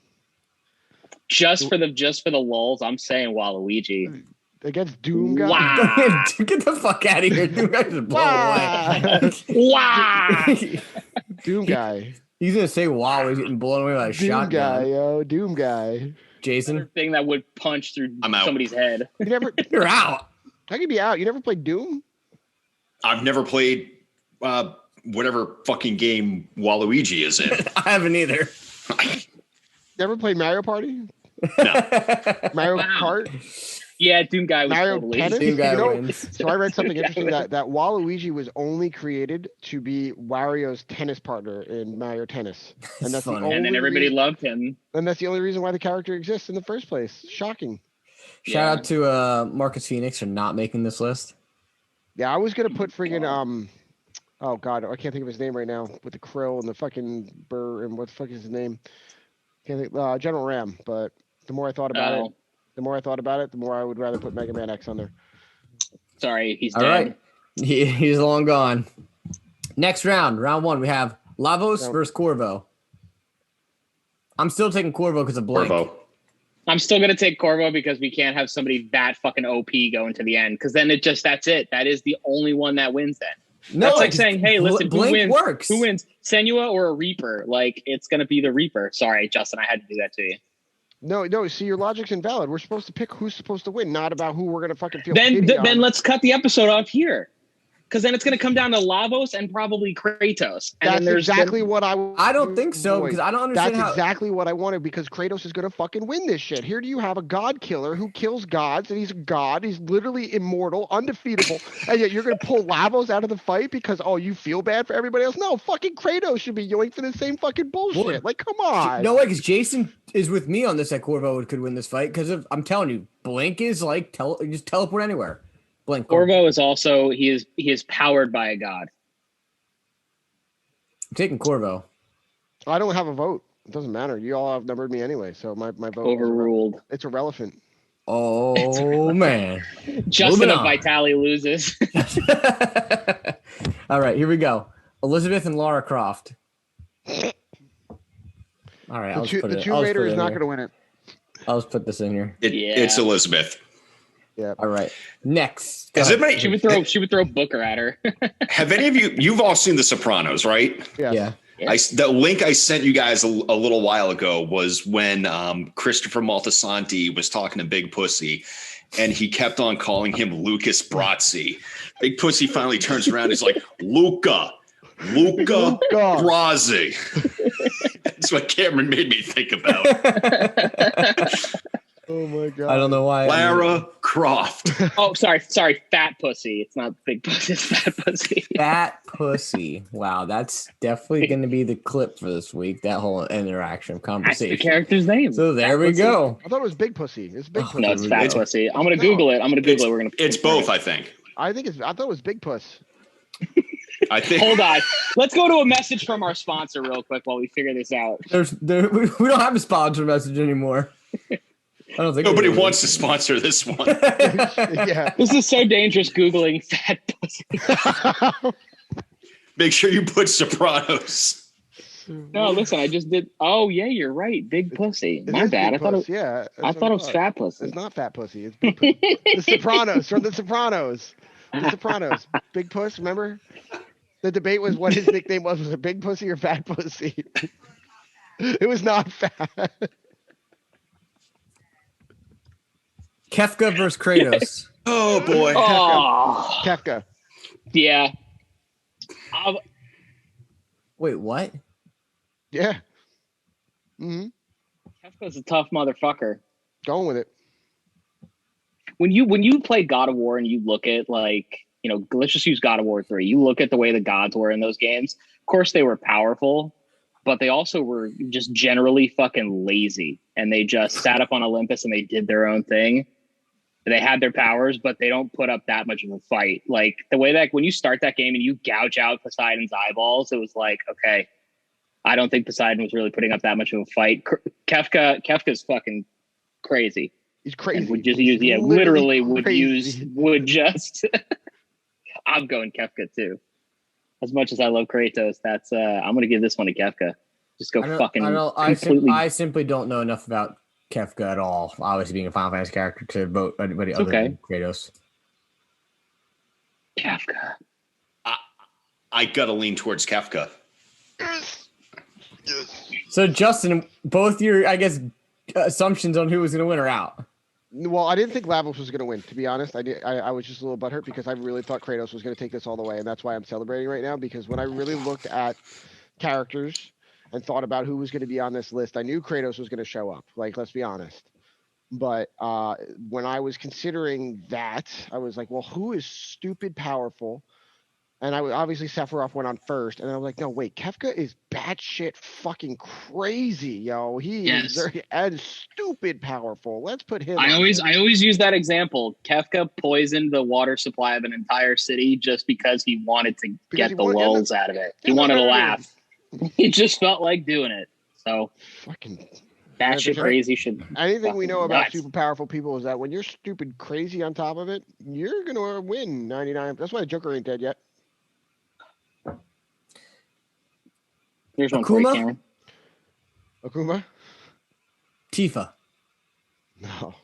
Just for the lulz, I'm saying Waluigi. Against Doom Guy? Wow. Get the fuck out of here. Doom Guy just blow away. Wow. Doom Guy. He's going to say wow, he's getting blown away by a shotgun. Doom Guy, yo. Doom Guy. Jason? Another thing that would punch through somebody's head. You're out. How can you be out? You never played Doom? I've never played whatever fucking game Waluigi is in. I haven't either. Never played Mario Party? No. Mario Kart? Yeah, Doom Guy was Mario totally Tennis? Doom Guy wins. So I read something interesting that Waluigi was only created to be Wario's tennis partner in Mario Tennis. And that's funny. the only and then everybody loved him. And that's the only reason why the character exists in the first place. Shocking. Shout out to Marcus Phoenix for not making this list. Yeah, I was gonna put friggin' Oh God, I can't think of his name right now. With the krill and the fucking burr and what the fuck is his name? Can't think. General Ram. But the more I thought about it, the more I would rather put Mega Man X on there. Sorry, he's All dead. right. He's long gone. Next round 1, we have Lavos versus Corvo. I'm still taking Corvo because of Blink. Corvo. I'm still going to take Corvo because we can't have somebody that fucking OP going to the end, because then that's it. That is the only one that wins then. No, that's like saying, hey, listen, Blink who wins? Works. Who wins, Senua or a Reaper? Like, it's going to be the Reaper. Sorry, Justin, I had to do that to you. No. See, your logic's invalid. We're supposed to pick who's supposed to win, not about who we're going to fucking feel then pity on. Then let's cut the episode off here. Because then it's going to come down to Lavos and probably Kratos. And That's exactly what I don't think so, because I don't understand That's exactly what I wanted, because Kratos is going to fucking win this shit. Here you have a god killer who kills gods, and he's a god. He's literally immortal, undefeatable. And yet you're going to pull Lavos out of the fight because, you feel bad for everybody else? No, fucking Kratos should be yoinked for the same fucking bullshit. Well, like, come on. No way, because Jason is with me on this that Corvo could win this fight, because I'm telling you, Blink is like, just teleport anywhere. Blink. Corvo is also, he is powered by a god. I'm taking Corvo. I don't have a vote. It doesn't matter. You all outnumbered me anyway, so my vote overruled. It's irrelevant. Oh man. Justin of Vitali loses. All right, here we go. Elizabeth and Lara Croft. All right, the Tomb Raider is not going to win it. I'll just put this in here. It's Elizabeth. Yeah. All right. Next. She would throw Booker at her. Have any of you've all seen The Sopranos, right? Yeah. The link I sent you guys a little while ago was when Christopher Moltisanti was talking to Big Pussy, and he kept on calling him Lucas Brazzi. Big Pussy finally turns around. He's like, Luca Brazzi. That's what Cameron made me think about. Oh my God. I don't know why. Lara Croft. Oh, sorry. Fat Pussy. It's not Big Pussy. It's Fat Pussy. Fat Pussy. Wow, that's definitely going to be the clip for this week. That whole interaction conversation. That's the character's name. So there we go. I thought it was Big Pussy. It's Big Pussy. No, it's Fat Pussy. I'm going to Google it. We're going to. It's both, I think. I thought it was Big Puss. I think. Hold on. Let's go to a message from our sponsor real quick while we figure this out. We don't have a sponsor message anymore. I don't think nobody wants to sponsor this one. Yeah. This is so dangerous, Googling Fat Pussy. Make sure you put Sopranos. No, listen, I just did. Oh, yeah, you're right. Big Pussy. My bad. I thought it was Fat Pussy. It's not Fat Pussy. It's Big Pussy. The Sopranos, from The Sopranos. The Sopranos. Big Puss, remember? The debate was what his nickname was it Big Pussy or Fat Pussy? It was not fat. Kefka versus Kratos. Oh boy. Kefka. Yeah. Wait, what? Yeah. Mm-hmm. Kefka's a tough motherfucker. Going with it. When you play God of War and you look at, like, let's just use God of War 3. You look at the way the gods were in those games. Of course they were powerful, but they also were just generally fucking lazy. And they just sat up on Olympus and they did their own thing. They had their powers, but they don't put up that much of a fight. Like, the way that when you start that game and you gouge out Poseidon's eyeballs, it was like, okay, I don't think Poseidon was really putting up that much of a fight. Kefka's fucking crazy. He's crazy. And would just use, would just. I'm going Kefka too. As much as I love Kratos, that's I'm going to give this one to Kefka. Just go fucking. I simply don't know enough about Kefka at all. Obviously, being a Final Fantasy character, to vote anybody other than Kratos. Kefka. I gotta lean towards Kefka. Yes. So, Justin, both your, I guess, assumptions on who was going to win are out. Well, I didn't think Lavos was going to win, to be honest. I was just a little butthurt because I really thought Kratos was going to take this all the way, and that's why I'm celebrating right now, because when I really looked at characters and thought about who was going to be on this list, I knew Kratos was going to show up. Like, let's be honest. But when I was considering that, I was like, well, who is stupid powerful And obviously Sephiroth went on first, and I was like, no, wait, Kefka is batshit fucking crazy, yo. He is very and stupid powerful. Let's put him. I always use that example. Kefka poisoned the water supply of an entire city just because he wanted to get the lulz out of it. He wanted to laugh. He just felt like doing it. So fucking batshit crazy should. Anything we know about super powerful people is that when you're stupid crazy on top of it, you're gonna win 99. That's why the Joker ain't dead yet. Here's one for you, Cameron. Akuma? Tifa. No.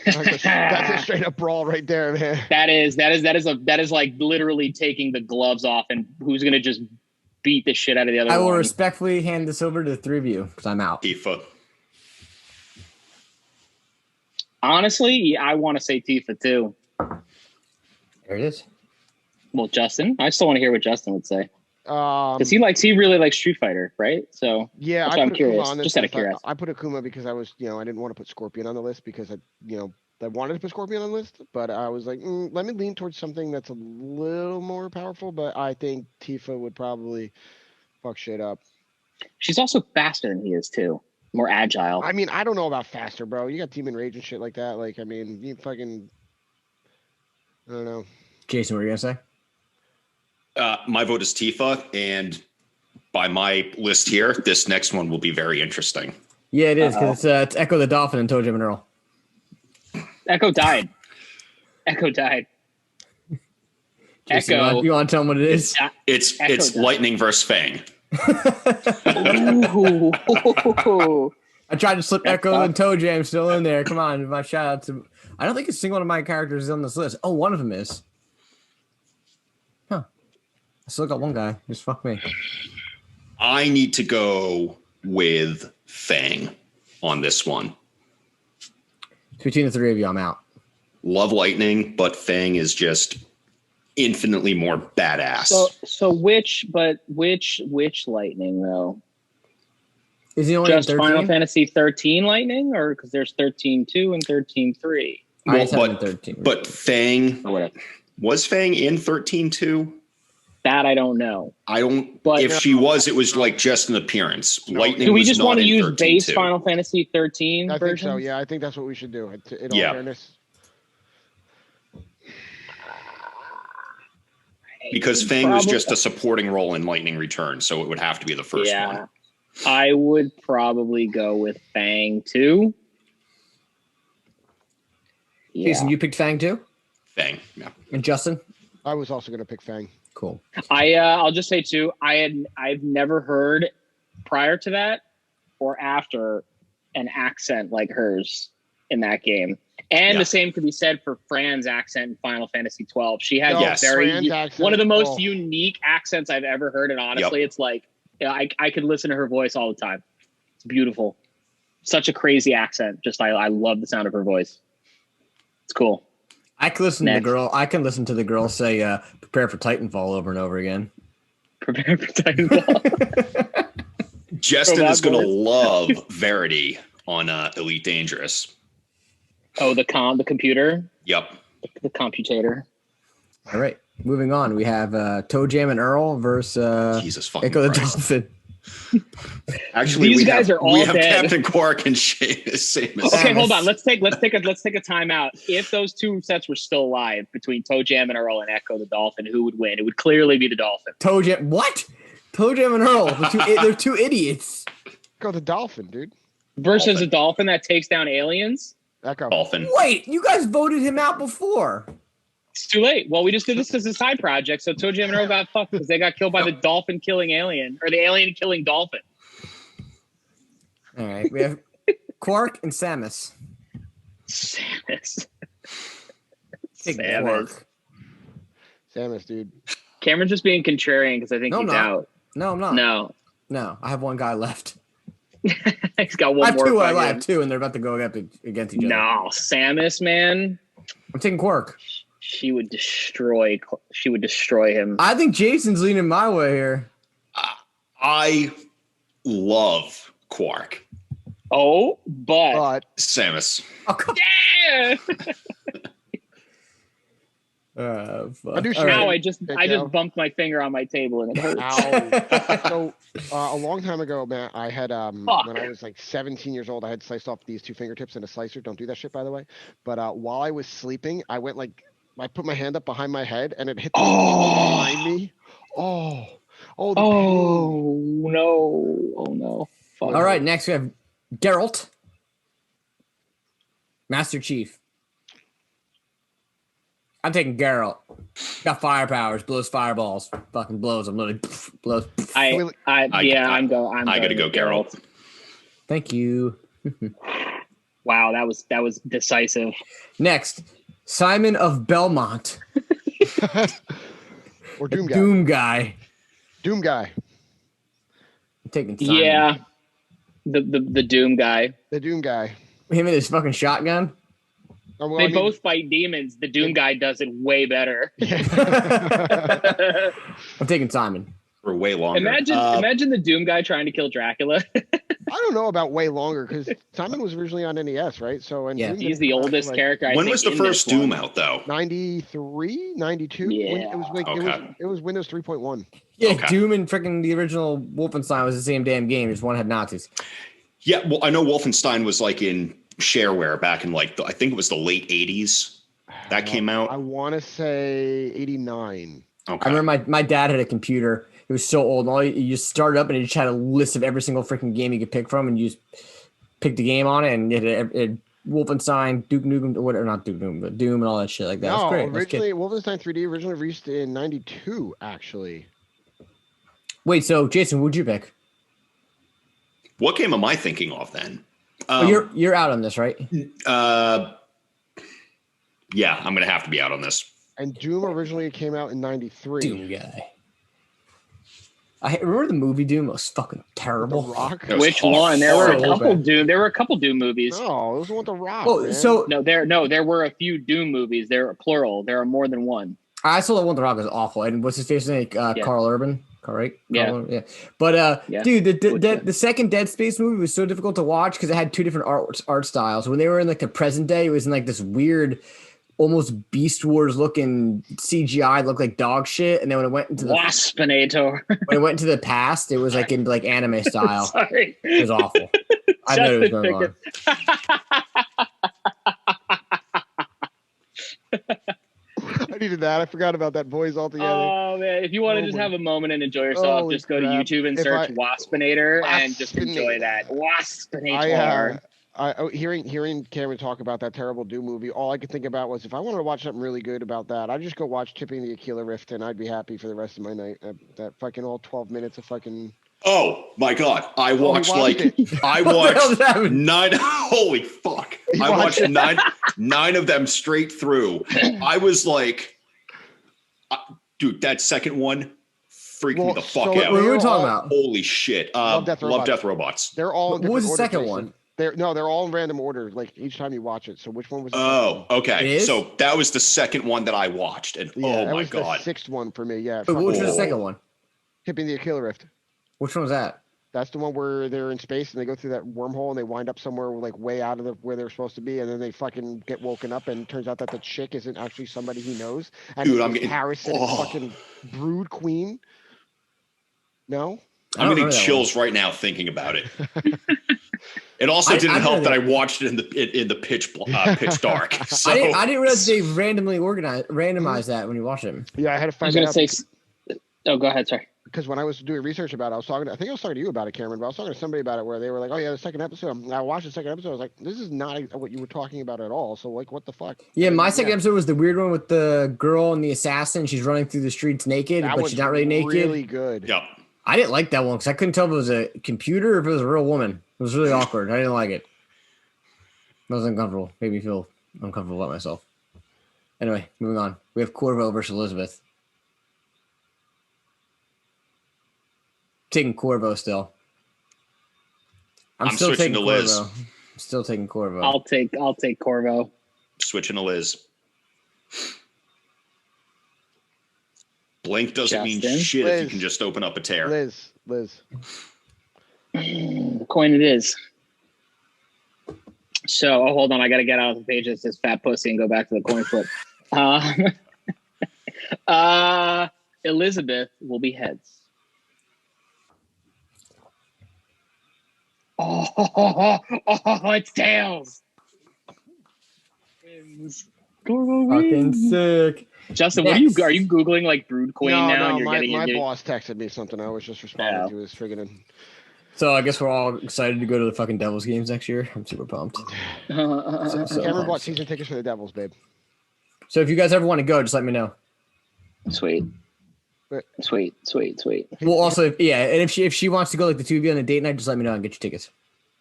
That's a straight up brawl right there, man. That is like literally taking the gloves off and who's gonna just beat the shit out of the other one. I will respectfully hand this over to the three of you because I'm out. Tifa. Honestly, I want to say Tifa too. There it is. Well, Justin, I still want to hear what Justin would say. Because he really likes Street Fighter, right? So yeah, that's why I'm curious. Just out of curiosity, I put Akuma because I was, I didn't want to put Scorpion on the list because I wanted to put Scorpion on the list, but I was like, let me lean towards something that's a little more powerful. But I think Tifa would probably fuck shit up. She's also faster than he is too, more agile. I mean, I don't know about faster, bro. You got Demon Rage and shit like that. Like, I mean, you fucking, I don't know. Jason, what are you gonna say? My vote is Tifa, and by my list here, this next one will be very interesting. Yeah, it is, because it's Echo the Dolphin and Toe Jam and Earl. Echo died. Jason, Echo. You want to tell them what it is? It's Lightning versus Fang. I tried to slip Echo and Toe Jam still in there. Come on, my shout out to. I don't think a single one of my characters is on this list. Oh, one of them is. Huh. I still got one guy. Just fuck me. I need to go with Fang on this one. Between the three of you, I'm out. Love Lightning, but Fang is just infinitely more badass. So which Lightning though? Is he only just 13? Final Fantasy 13 Lightning, or because there's 13-2 and 13-3? But Fang was Fang in 13-2? That I don't know. But if she was, it was like just an appearance. Lightning. Do we was just not want to use 13-2. base Final Fantasy 13 I version? think so. Yeah, I think that's what we should do. In all fairness. Because Fang was just a supporting role in Lightning Return, so it would have to be the first one. I would probably go with Fang too. Jason, you picked Fang too? Fang, yeah. And Justin? I was also going to pick Fang. Cool. I'll just say too, I've never heard prior to that or after an accent like hers in that game. And the same could be said for Fran's accent in Final Fantasy 12. She has one of the most unique accents I've ever heard. And honestly, it's like, I could listen to her voice all the time. It's beautiful. Such a crazy accent. Just I love the sound of her voice. It's cool. I can listen to the girl say prepare for Titanfall over and over again. Prepare for Titanfall. Justin is going to love Verity on Elite Dangerous. Oh, the computer? Yep. The computator. All right. Moving on. We have Toe Jam and Earl versus Echo the Dolphin. Actually, these guys are all we have dead. Captain Quark and Seamus. Okay, hold on. Let's take a time out. If those two sets were still alive between Toe Jam and Earl and Echo the Dolphin, who would win? It would clearly be the Dolphin. Toe Jam, what? Toe Jam and Earl, they're two idiots. Echo the Dolphin, dude. Versus a dolphin that takes down aliens. Echo. Dolphin. Wait, you guys voted him out before. It's too late. Well, we just did this as a side project, so Toe Jam and Earl got fucked because they got killed by the dolphin killing alien, or the alien killing dolphin. All right, we have Quark and Samus. Samus. Quark. Samus, dude. Cameron's just being contrarian because I think he's out. No, I'm not. No, I have one guy left. He's got one more. I have two, and they're about to go against each other. No, Samus, man. I'm taking Quark. She would destroy him. I think Jason's leaning my way here. I love Quark. Oh, but Samus. Oh, come yeah. Fuck. Now I just bumped my finger on my table and it hurts. Ow. So a long time ago, man, I had when I was like 17 years old, I had sliced off these 2 fingertips in a slicer. Don't do that shit, by the way. But while I was sleeping, I went I put my hand up behind my head and it hit the behind me. Oh, no. Fuck. All right, next we have Geralt, Master Chief. I'm taking Geralt. Got fire powers, blows fireballs, fucking blows them, literally blows. I'm gotta go Geralt. Thank you. Wow, that was decisive. Next, Simon of Belmont. Or Doom Guy. Doom Guy. I'm taking Simon. Yeah. The Doom Guy. The Doom Guy. Him and his fucking shotgun. They both fight demons. The Doom Guy does it way better. I'm taking Simon. For way longer. Imagine the Doom Guy trying to kill Dracula. I don't know about way longer because Simon was originally on NES, right? So he's the oldest character. When was the first Doom out though? 93, 92. Yeah. It was Windows 3.1. Yeah, okay. Doom and freaking the original Wolfenstein was the same damn game. Just one had Nazis. Yeah, well, I know Wolfenstein was like in shareware back in I think it was the late 80s that came out. I want to say 89. Okay. I remember my dad had a computer. It was so old. And you just started up and it just had a list of every single freaking game you could pick from, and you just picked the game on it, and it had Wolfenstein, Duke Nukem, whatever, not Duke Nukem, but Doom and all that shit like that. No, it was great. Originally, Wolfenstein 3D originally released in 92, actually. Wait, so Jason, what'd you pick? What game am I thinking of then? You're out on this, right? Yeah, I'm gonna have to be out on this. And Doom originally came out in 93. Doom Guy. I remember the movie Doom. It was fucking terrible. The Rock. Which one? There were a couple Doom. There were a couple Doom movies. No, it was the one with The Rock. Oh, man. so there were a few Doom movies. There are plural. There are more than one. I saw the one with The Rock was awful. And what's his face name? Carl Urban. Correct? Yeah. Yeah. But dude, the second Dead Space movie was so difficult to watch because it had two different art styles. When they were in like the present day, it was in like this weird, almost Beast Wars looking CGI, looked like dog shit. And then when it went into the Waspinator, when it went into the past, it was like in like anime style. Sorry. It was awful. I know it was going on. I needed that. I forgot about that voice altogether. Oh man! If you want to just have a moment and enjoy yourself, just go to YouTube and search Waspinator and just enjoy that. Waspinator. Hearing Cameron talk about that terrible Doom movie, all I could think about was if I wanted to watch something really good about that, I'd just go watch Tipping the Aquila Rift, and I'd be happy for the rest of my night. That fucking all 12 minutes of fucking. Oh my god! I watched nine. Holy fuck! I watched nine of them straight through. I was like, dude, that second one freaked me the fuck out. What were we talking about? Holy shit! Love Death Robots. They're all. What was the second one? They're all in random order, like each time you watch it. So which one was? Okay. So that was the second one that I watched, and oh my god, the sixth one for me. Yeah. But which was the second one? Tipping the Aquila Rift. Which one was that? That's the one where they're in space and they go through that wormhole and they wind up somewhere like way out of where they're supposed to be, and then they fucking get woken up and it turns out that the chick isn't actually somebody he knows. And dude, I'm getting parasitic fucking brood queen. No, I'm getting chills right now thinking about it. It also didn't help that I watched it in the pitch dark. So. I didn't realize they randomized that when you watch it. Yeah, I had to find out. Oh, go ahead. Sorry. Because when I was doing research about it, I think I was talking to you about it, Cameron, but I was talking to somebody about it where they were like, oh yeah, the second episode. I watched the second episode. I was like, this is not what you were talking about at all. So like, what the fuck? Yeah, my second episode was the weird one with the girl and the assassin. She's running through the streets naked, but she's not really naked. Really good. Yep. I didn't like that one because I couldn't tell if it was a computer or if it was a real woman. It was really awkward. I didn't like it. I was uncomfortable. Made me feel uncomfortable about myself. Anyway, moving on. We have Corvo versus Elizabeth. Taking Corvo still. I'm still switching taking to Liz. Corvo. I'm still taking Corvo. I'll take Corvo. Switching to Liz. Blink doesn't mean shit if you can just open up a tear. Liz. Coin it is. So, hold on. I got to get out of the page that says fat pussy and go back to the coin flip. Elizabeth will be heads. Oh, it's tails. Wins. Fucking sick. Justin, Next. are you Googling like Brood Queen now? No, And you're my getting boss texted me something. I was just responding to his friggin'. So I guess we're all excited to go to the fucking Devils games next year. I'm super pumped. Cameron bought season tickets for the Devils, babe. So if you guys ever want to go, just let me know. Sweet. Sweet. Well, also, and if she wants to go, like the two of you on a date night, just let me know and get your tickets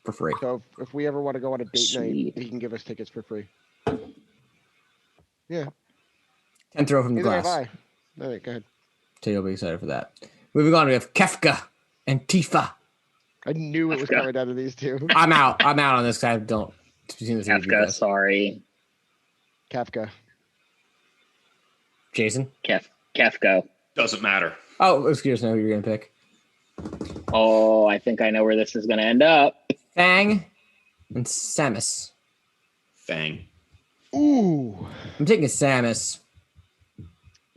for free. So if we ever want to go on a date night, he can give us tickets for free. Yeah. 10 throw from the glass. All right, go ahead. So you'll be excited for that. Moving on, we have Kefka and Tifa. I knew it was coming out of these two. I'm out on this guy. Don't. Kefka, sorry. Kefka. Jason? Kefka. Doesn't matter. Oh, excuse me, who you're going to pick. Oh, I think I know where this is going to end up. Fang and Samus. Fang. Ooh. I'm taking Samus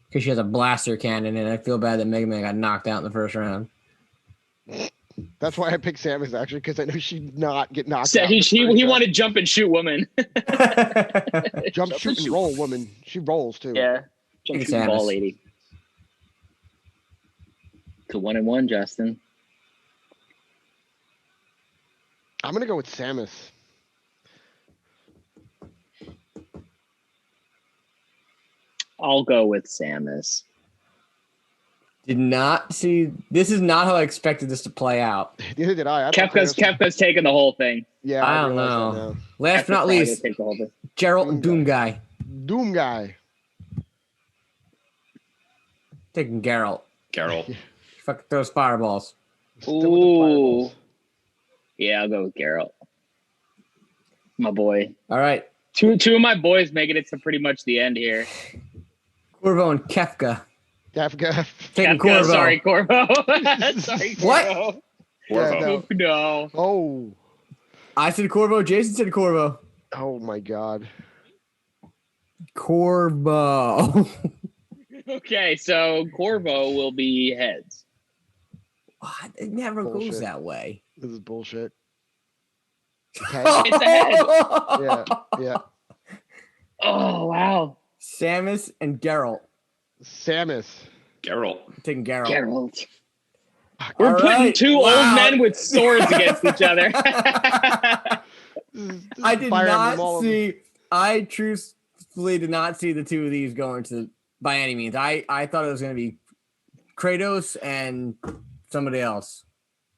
because she has a blaster cannon, and I feel bad that Mega Man got knocked out in the first round. That's why I picked Samus, actually, because I know she'd not get knocked out. He wanted jump and shoot woman. Jump, shoot, and roll woman. She rolls, too. Yeah. Jump, shoot, ball lady. It's a 1-1, Justin. I'm going to go with Samus. I'll go with Samus. Did not see. This is not how I expected this to play out. Neither did I. Kefka's taking the whole thing. Yeah, I don't know. Last but not least, Geralt and Doom Guy. Doom Guy. Taking Geralt. Fucking throws fireballs. Ooh. Yeah, I'll go with Geralt. My boy. All right. Two of my boys making it to pretty much the end here. Corvo and Kefka. Kefka. Taking Corvo. Sorry, Corvo. Sorry, Corvo. What? Corvo. Yeah, no. Oh. I said Corvo. Jason said Corvo. Oh, my God. Corvo. Okay, so Corvo will be heads. What? It never goes that way. This is bullshit. Okay. It's a head. Yeah. Oh, wow. Samus and Geralt. Samus. Geralt. Taking Geralt. Geralt. We're putting two old men with swords against each other. I did not see. I truthfully did not see the two of these going to by any means. I thought it was going to be Kratos and somebody else.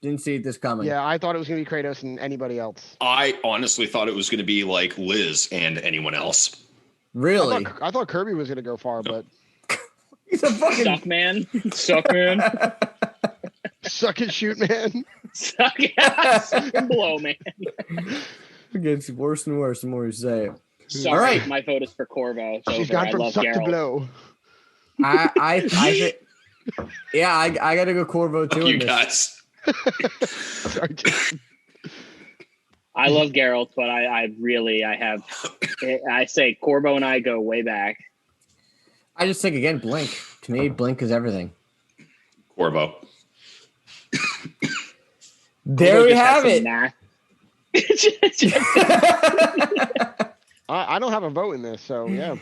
Didn't see this coming. Yeah, I thought it was going to be Kratos and anybody else. I honestly thought it was going to be like Liz and anyone else. Really? I thought Kirby was going to go far, but he's a fucking suck man. Suck man. Suck and shoot man. Suck and blow man. It gets worse and worse the more you say it. Sorry, all right. My vote is for Corvo. She's gone from suck Geralt. to blow. I think, yeah, I got to go Corvo too. You guys. Sorry, I love Geralt, but I say Corvo and I go way back. I just think again, Blink. To me, Blink is everything. Corvo. There we have it. I don't have a vote in this, so yeah,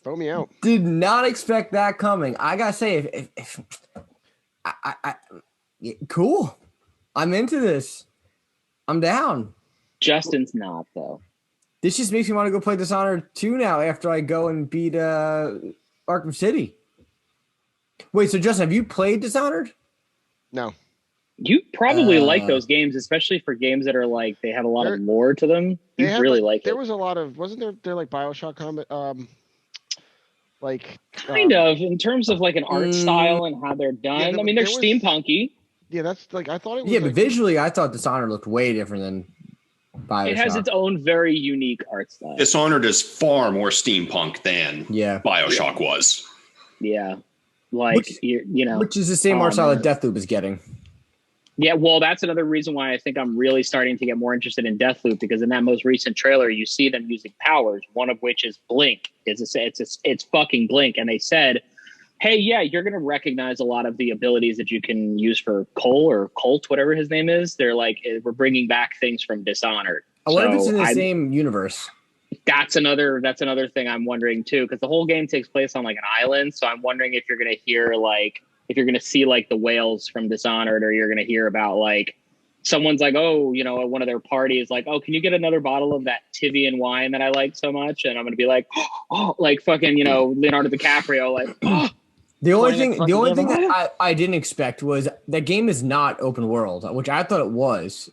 vote me out. Did not expect that coming. I gotta say, if cool. I'm into this. I'm down. Justin's not though. This just makes me want to go play Dishonored 2 now after I go and beat Arkham City. Wait, so Justin, have you played Dishonored? No. You probably like those games, especially for games that are like they have a lot of lore to them. You really like it. There was a lot of wasn't there like BioShock combat kind of in terms of like an art style and how they're done. Yeah, I mean, they're steampunky. Yeah, that's like I thought it was. Yeah, but visually, I thought Dishonored looked way different than BioShock. It has its own very unique art style. Dishonored is far more steampunk than BioShock was. Yeah, like which is the same art style that Deathloop is getting. Yeah, well, that's another reason why I think I'm really starting to get more interested in Deathloop, because in that most recent trailer, you see them using powers, one of which is Blink. It's fucking Blink, and they said hey, yeah, you're going to recognize a lot of the abilities that you can use for Cole or Colt, whatever his name is. They're like, we're bringing back things from Dishonored. I wonder if it's in the same universe. That's another thing I'm wondering too, because the whole game takes place on like an island. So I'm wondering if you're going to hear like, if you're going to see like the whales from Dishonored, or you're going to hear about like, someone's like, oh, you know, at one of their parties, like, oh, can you get another bottle of that Tivian wine that I like so much? And I'm going to be like, oh, like fucking, you know, Leonardo DiCaprio, like, oh. The only thing that I didn't expect was that game is not open world, which I thought it was.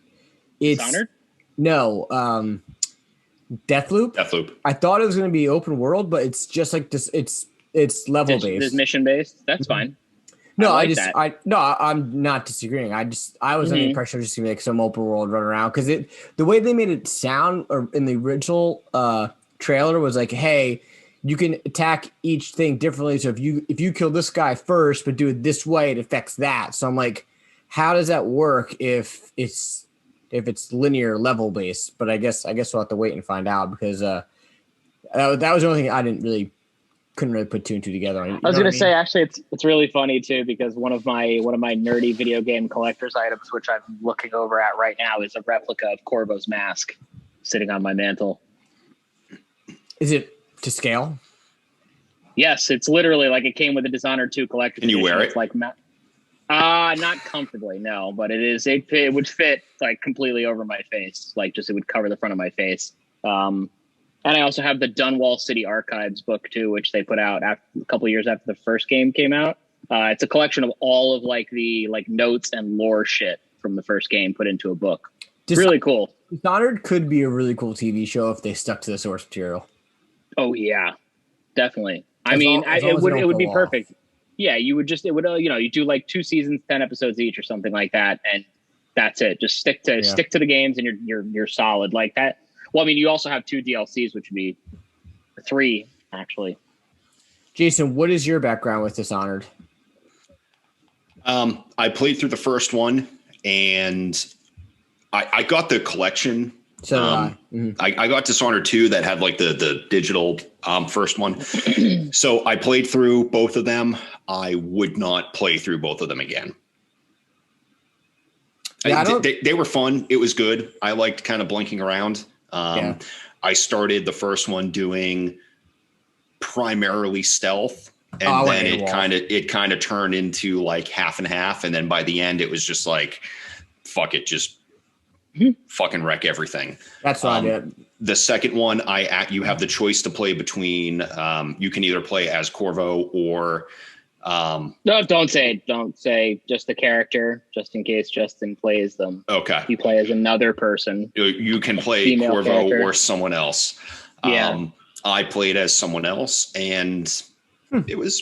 It's Dishonored? No, Deathloop. Deathloop. I thought it was going to be open world, but it's just like this. It's level based. It's mission based. That's fine. No, I'm not disagreeing. I was under the impression it was just gonna be like some open world run around, because the way they made it sound, or in the original trailer, was like, hey, you can attack each thing differently. So if you kill this guy first, but do it this way, it affects that. So I'm like, how does that work if it's linear level based? But I guess we'll have to wait and find out, because that was the only thing I couldn't really put two and two together. I was going to say, actually, it's really funny too, because one of my nerdy video game collector's items, which I'm looking over at right now, is a replica of Corvo's mask sitting on my mantle. Is it to scale? Yes, it's literally like it came with a Dishonored 2 collector's edition. Can you wear it? It's like not comfortably, no, but it would fit like completely over my face, like just it would cover the front of my face. And I also have the Dunwall City Archives book too, which they put out a couple of years after the first game came out. It's a collection of all of like the notes and lore shit from the first game put into a book. Really cool. Dishonored could be a really cool TV show if they stuck to the source material. Oh yeah, definitely. It would be perfect. Yeah, you do like 2 seasons, 10 episodes each or something like that, and that's it. Just stick to the games, and you're solid like that. Well, I mean, you also have 2 DLCs, which would be 3 actually. Jason, what is your background with Dishonored? I played through the first one, and I got the collection. So I got Dishonored 2 that had like the digital first one. So I played through both of them. I would not play through both of them again. Yeah, they were fun. It was good. I liked kind of blinking around. I started the first one doing primarily stealth, and then it kind of turned into like half and half. And then by the end, it was just like, fuck it, just fucking wreck everything. That's what I did. The second one, you have the choice to play between. You can either play as Corvo or. No, don't say just the character, just in case Justin plays them. Okay. You play as another person. You can play Corvo character. Or someone else. Yeah. I played as someone else, and it was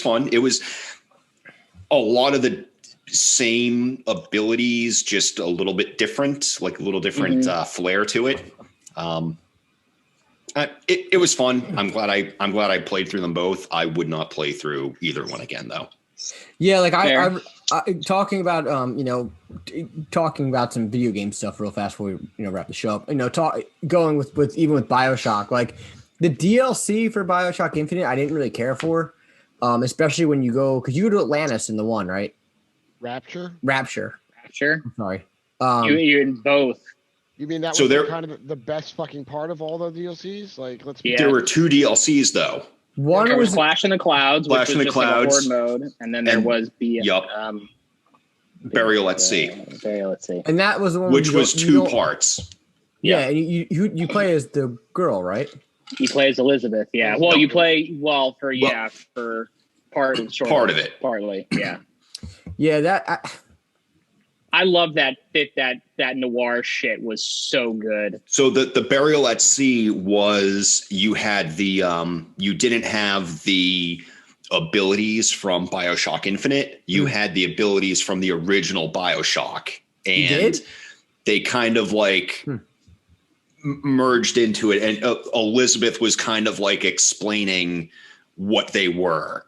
fun. It was a lot of the same abilities, just a little bit different, like a little different flair to it. It was fun. I'm glad I played through them both. I would not play through either one again, though. Yeah, like I talking about talking about some video game stuff real fast before we wrap the show up. Going with even with BioShock, like the DLC for BioShock Infinite, I didn't really care for, especially when you go, because you go to Atlantis in the one, right? Rapture. I'm sorry. You in both. You mean that was kind of the best fucking part of all the DLCs? Like, There were 2 DLCs though. One was Flash in the Clouds, Flash in the Clouds, like horde mode, and then there was Burial at Sea. Burial at Sea, and that was the one which was 2 parts. Yeah, you play as the girl, right? You play as Elizabeth. Yeah. Well, you play for part of it. Partly, yeah. Yeah, I love that noir shit was so good. So the Burial at Sea was, you had the you didn't have the abilities from BioShock Infinite. You had the abilities from the original BioShock, and they kind of like merged into it. And Elizabeth was kind of like explaining what they were.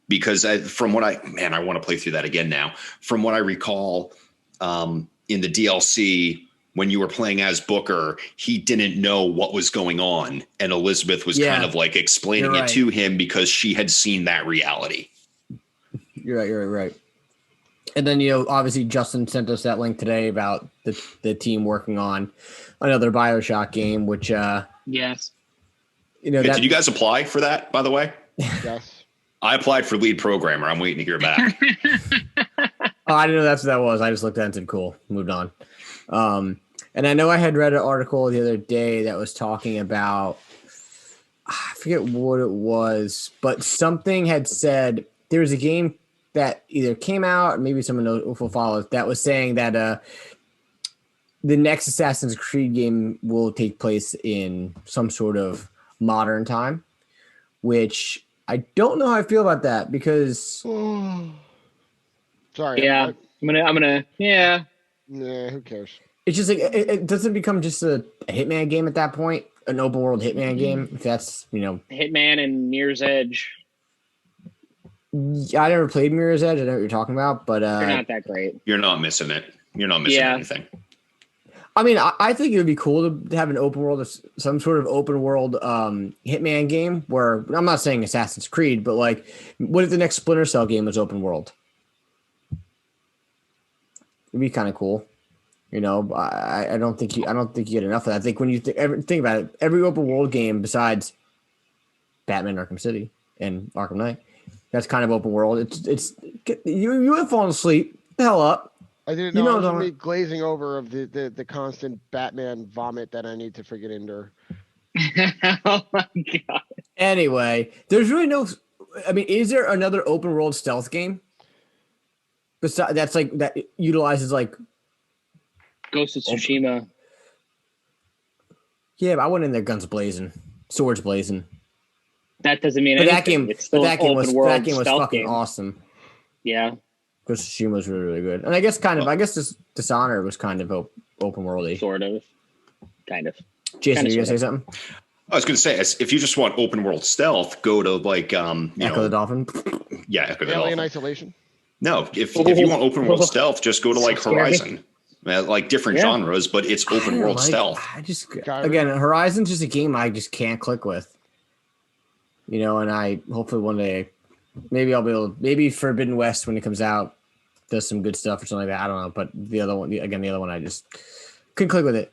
Because from what I want to play through that again now. From what I recall, in the DLC, when you were playing as Booker, he didn't know what was going on. And Elizabeth was kind of like explaining it to him because she had seen that reality. You're right. And then, obviously Justin sent us that link today about the team working on another BioShock game, which, yes. Did you guys apply for that, by the way? Yes. I applied for lead programmer. I'm waiting to hear back. Oh, I didn't know that's what that was. I just looked at it and said, cool, moved on. And I know I had read an article the other day that was talking about, I forget what it was, but something had said there was a game that either came out or maybe someone will follow it that was saying that the next Assassin's Creed game will take place in some sort of modern time, which I don't know how I feel about that because sorry. Yeah. I'm gonna yeah. Nah, who cares? It's just like it doesn't become just a Hitman game at that point, an open world Hitman game. If that's Hitman and Mirror's Edge. I never played Mirror's Edge. I know what you're talking about, but they're not that great. You're not missing it. You're not missing anything. I mean, I think it would be cool to have an open world, some sort of open world Hitman game where I'm not saying Assassin's Creed, but like, what if the next Splinter Cell game was open world? It'd be kind of cool. I don't think you get enough of that. I think when you think about it, every open world game besides Batman Arkham City and Arkham Knight, that's kind of open world. It's you have fallen asleep. The hell up. I didn't know. It was me glazing over of the constant Batman vomit that I need to freaking endure. Oh my god. Anyway, there's really no. I mean, is there another open world stealth game? Besides, that's like that utilizes like Ghost of Tsushima. Yeah, but I went in there guns blazing, swords blazing. That doesn't mean anything. That game was fucking awesome. Yeah. Ghost of Tsushima was really, really good. And I guess this Dishonored was kind of open worldy. Sort of. Kind of. Jason, you gonna say something? I was going to say, if you just want open world stealth, go to like Echo the Dolphin. Yeah, Echo the Alien Dolphin. Isolation. No, if you want open world stealth, just go to like Horizon. Like different genres, but it's open world stealth. Again, Horizon's just a game I just can't click with. And I hopefully one day, maybe I'll be able. Maybe Forbidden West when it comes out does some good stuff or something like that. I don't know, but the other one I just couldn't click with it.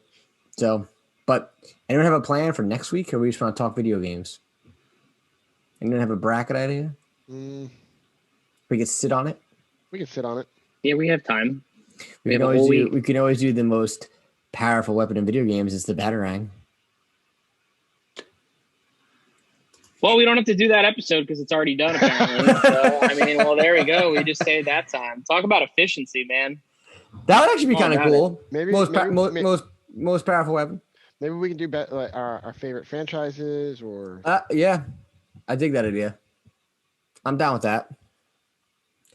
So, but anyone have a plan for next week, or we just want to talk video games? Anyone have a bracket idea? We could sit on it. We can sit on it. Yeah, we have time. We can always do the most powerful weapon in video games is the Batarang. Well, we don't have to do that episode because it's already done, apparently. So, there we go. We just saved that time. Talk about efficiency, man. That would actually be kind of cool. Maybe most powerful weapon. Maybe we can do like our favorite franchises or. Yeah, I dig that idea. I'm down with that.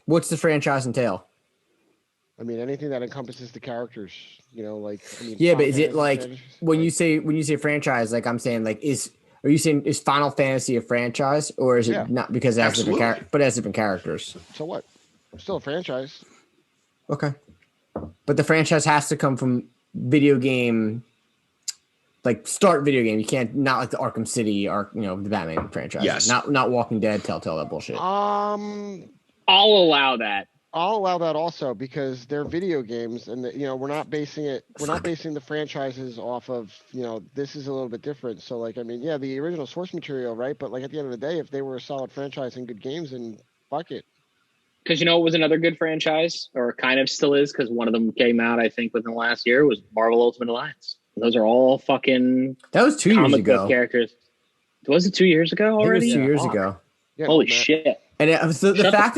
What's the franchise entail? I mean, anything that encompasses the characters, but is it like when you say franchise, like I'm saying, like are you saying is Final Fantasy a franchise or is it not because it has different characters? So what? Still a franchise. Okay. But the franchise has to come from video game, like start video game. You can't, not like the Arkham City or, the Batman franchise. Yes. Not Walking Dead, Telltale, that bullshit. I'll allow that. I'll allow that also because they're video games, and we're not basing the franchises off of this is a little bit different. So the original source material, right? But at the end of the day, if they were a solid franchise and good games, then fuck it. Because it was another good franchise, or kind of still is, because one of them came out I think within the last year was Marvel Ultimate Alliance. Those are all fucking. That was 2 years ago. Characters. Was it 2 years ago already? It was 2 years ago. Yeah, holy shit. And the fact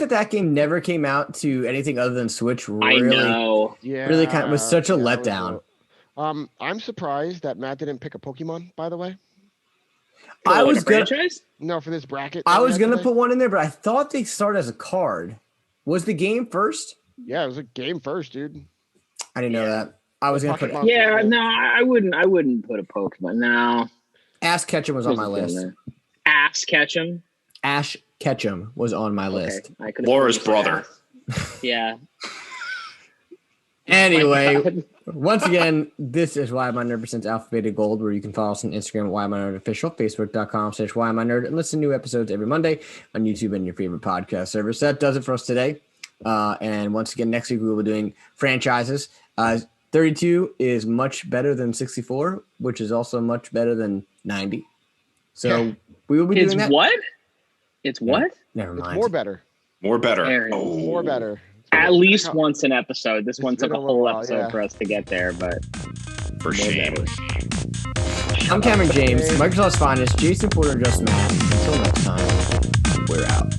that game never came out to anything other than Switch really kind of was such a letdown. I'm surprised that Matt didn't pick a Pokemon, by the way. I was franchise? No, for this bracket. I was gonna put one in there, but I thought they started as a card. Was the game first? Yeah, it was a game first, dude. I didn't know that. I was gonna put it. Yeah, no, I wouldn't put a Pokemon. No. Ash Ketchum was on my list. Ash Ketchum. Ash Ketchum was on my list. Laura's brother. Yeah. Anyway, once again, this is Why Am I Nerd presents Alpha Beta Gold, where you can follow us on Instagram at Why Am I Nerd Official, Facebook.com/Why Am I Nerd, and listen to new episodes every Monday on YouTube and your favorite podcast service. That does it for us today. And once again, next week we will be doing franchises. 32 is much better than 64, which is also much better than 90. So we will be doing that. What? It's what? Never mind. It's more better. More better. Oh. More better. At least once an episode. This one took a whole while, episode for us to get there, but For shame. I'm Cameron James, Microsoft's finest, Jason Porter, and Just Matt. Until next time, we're out.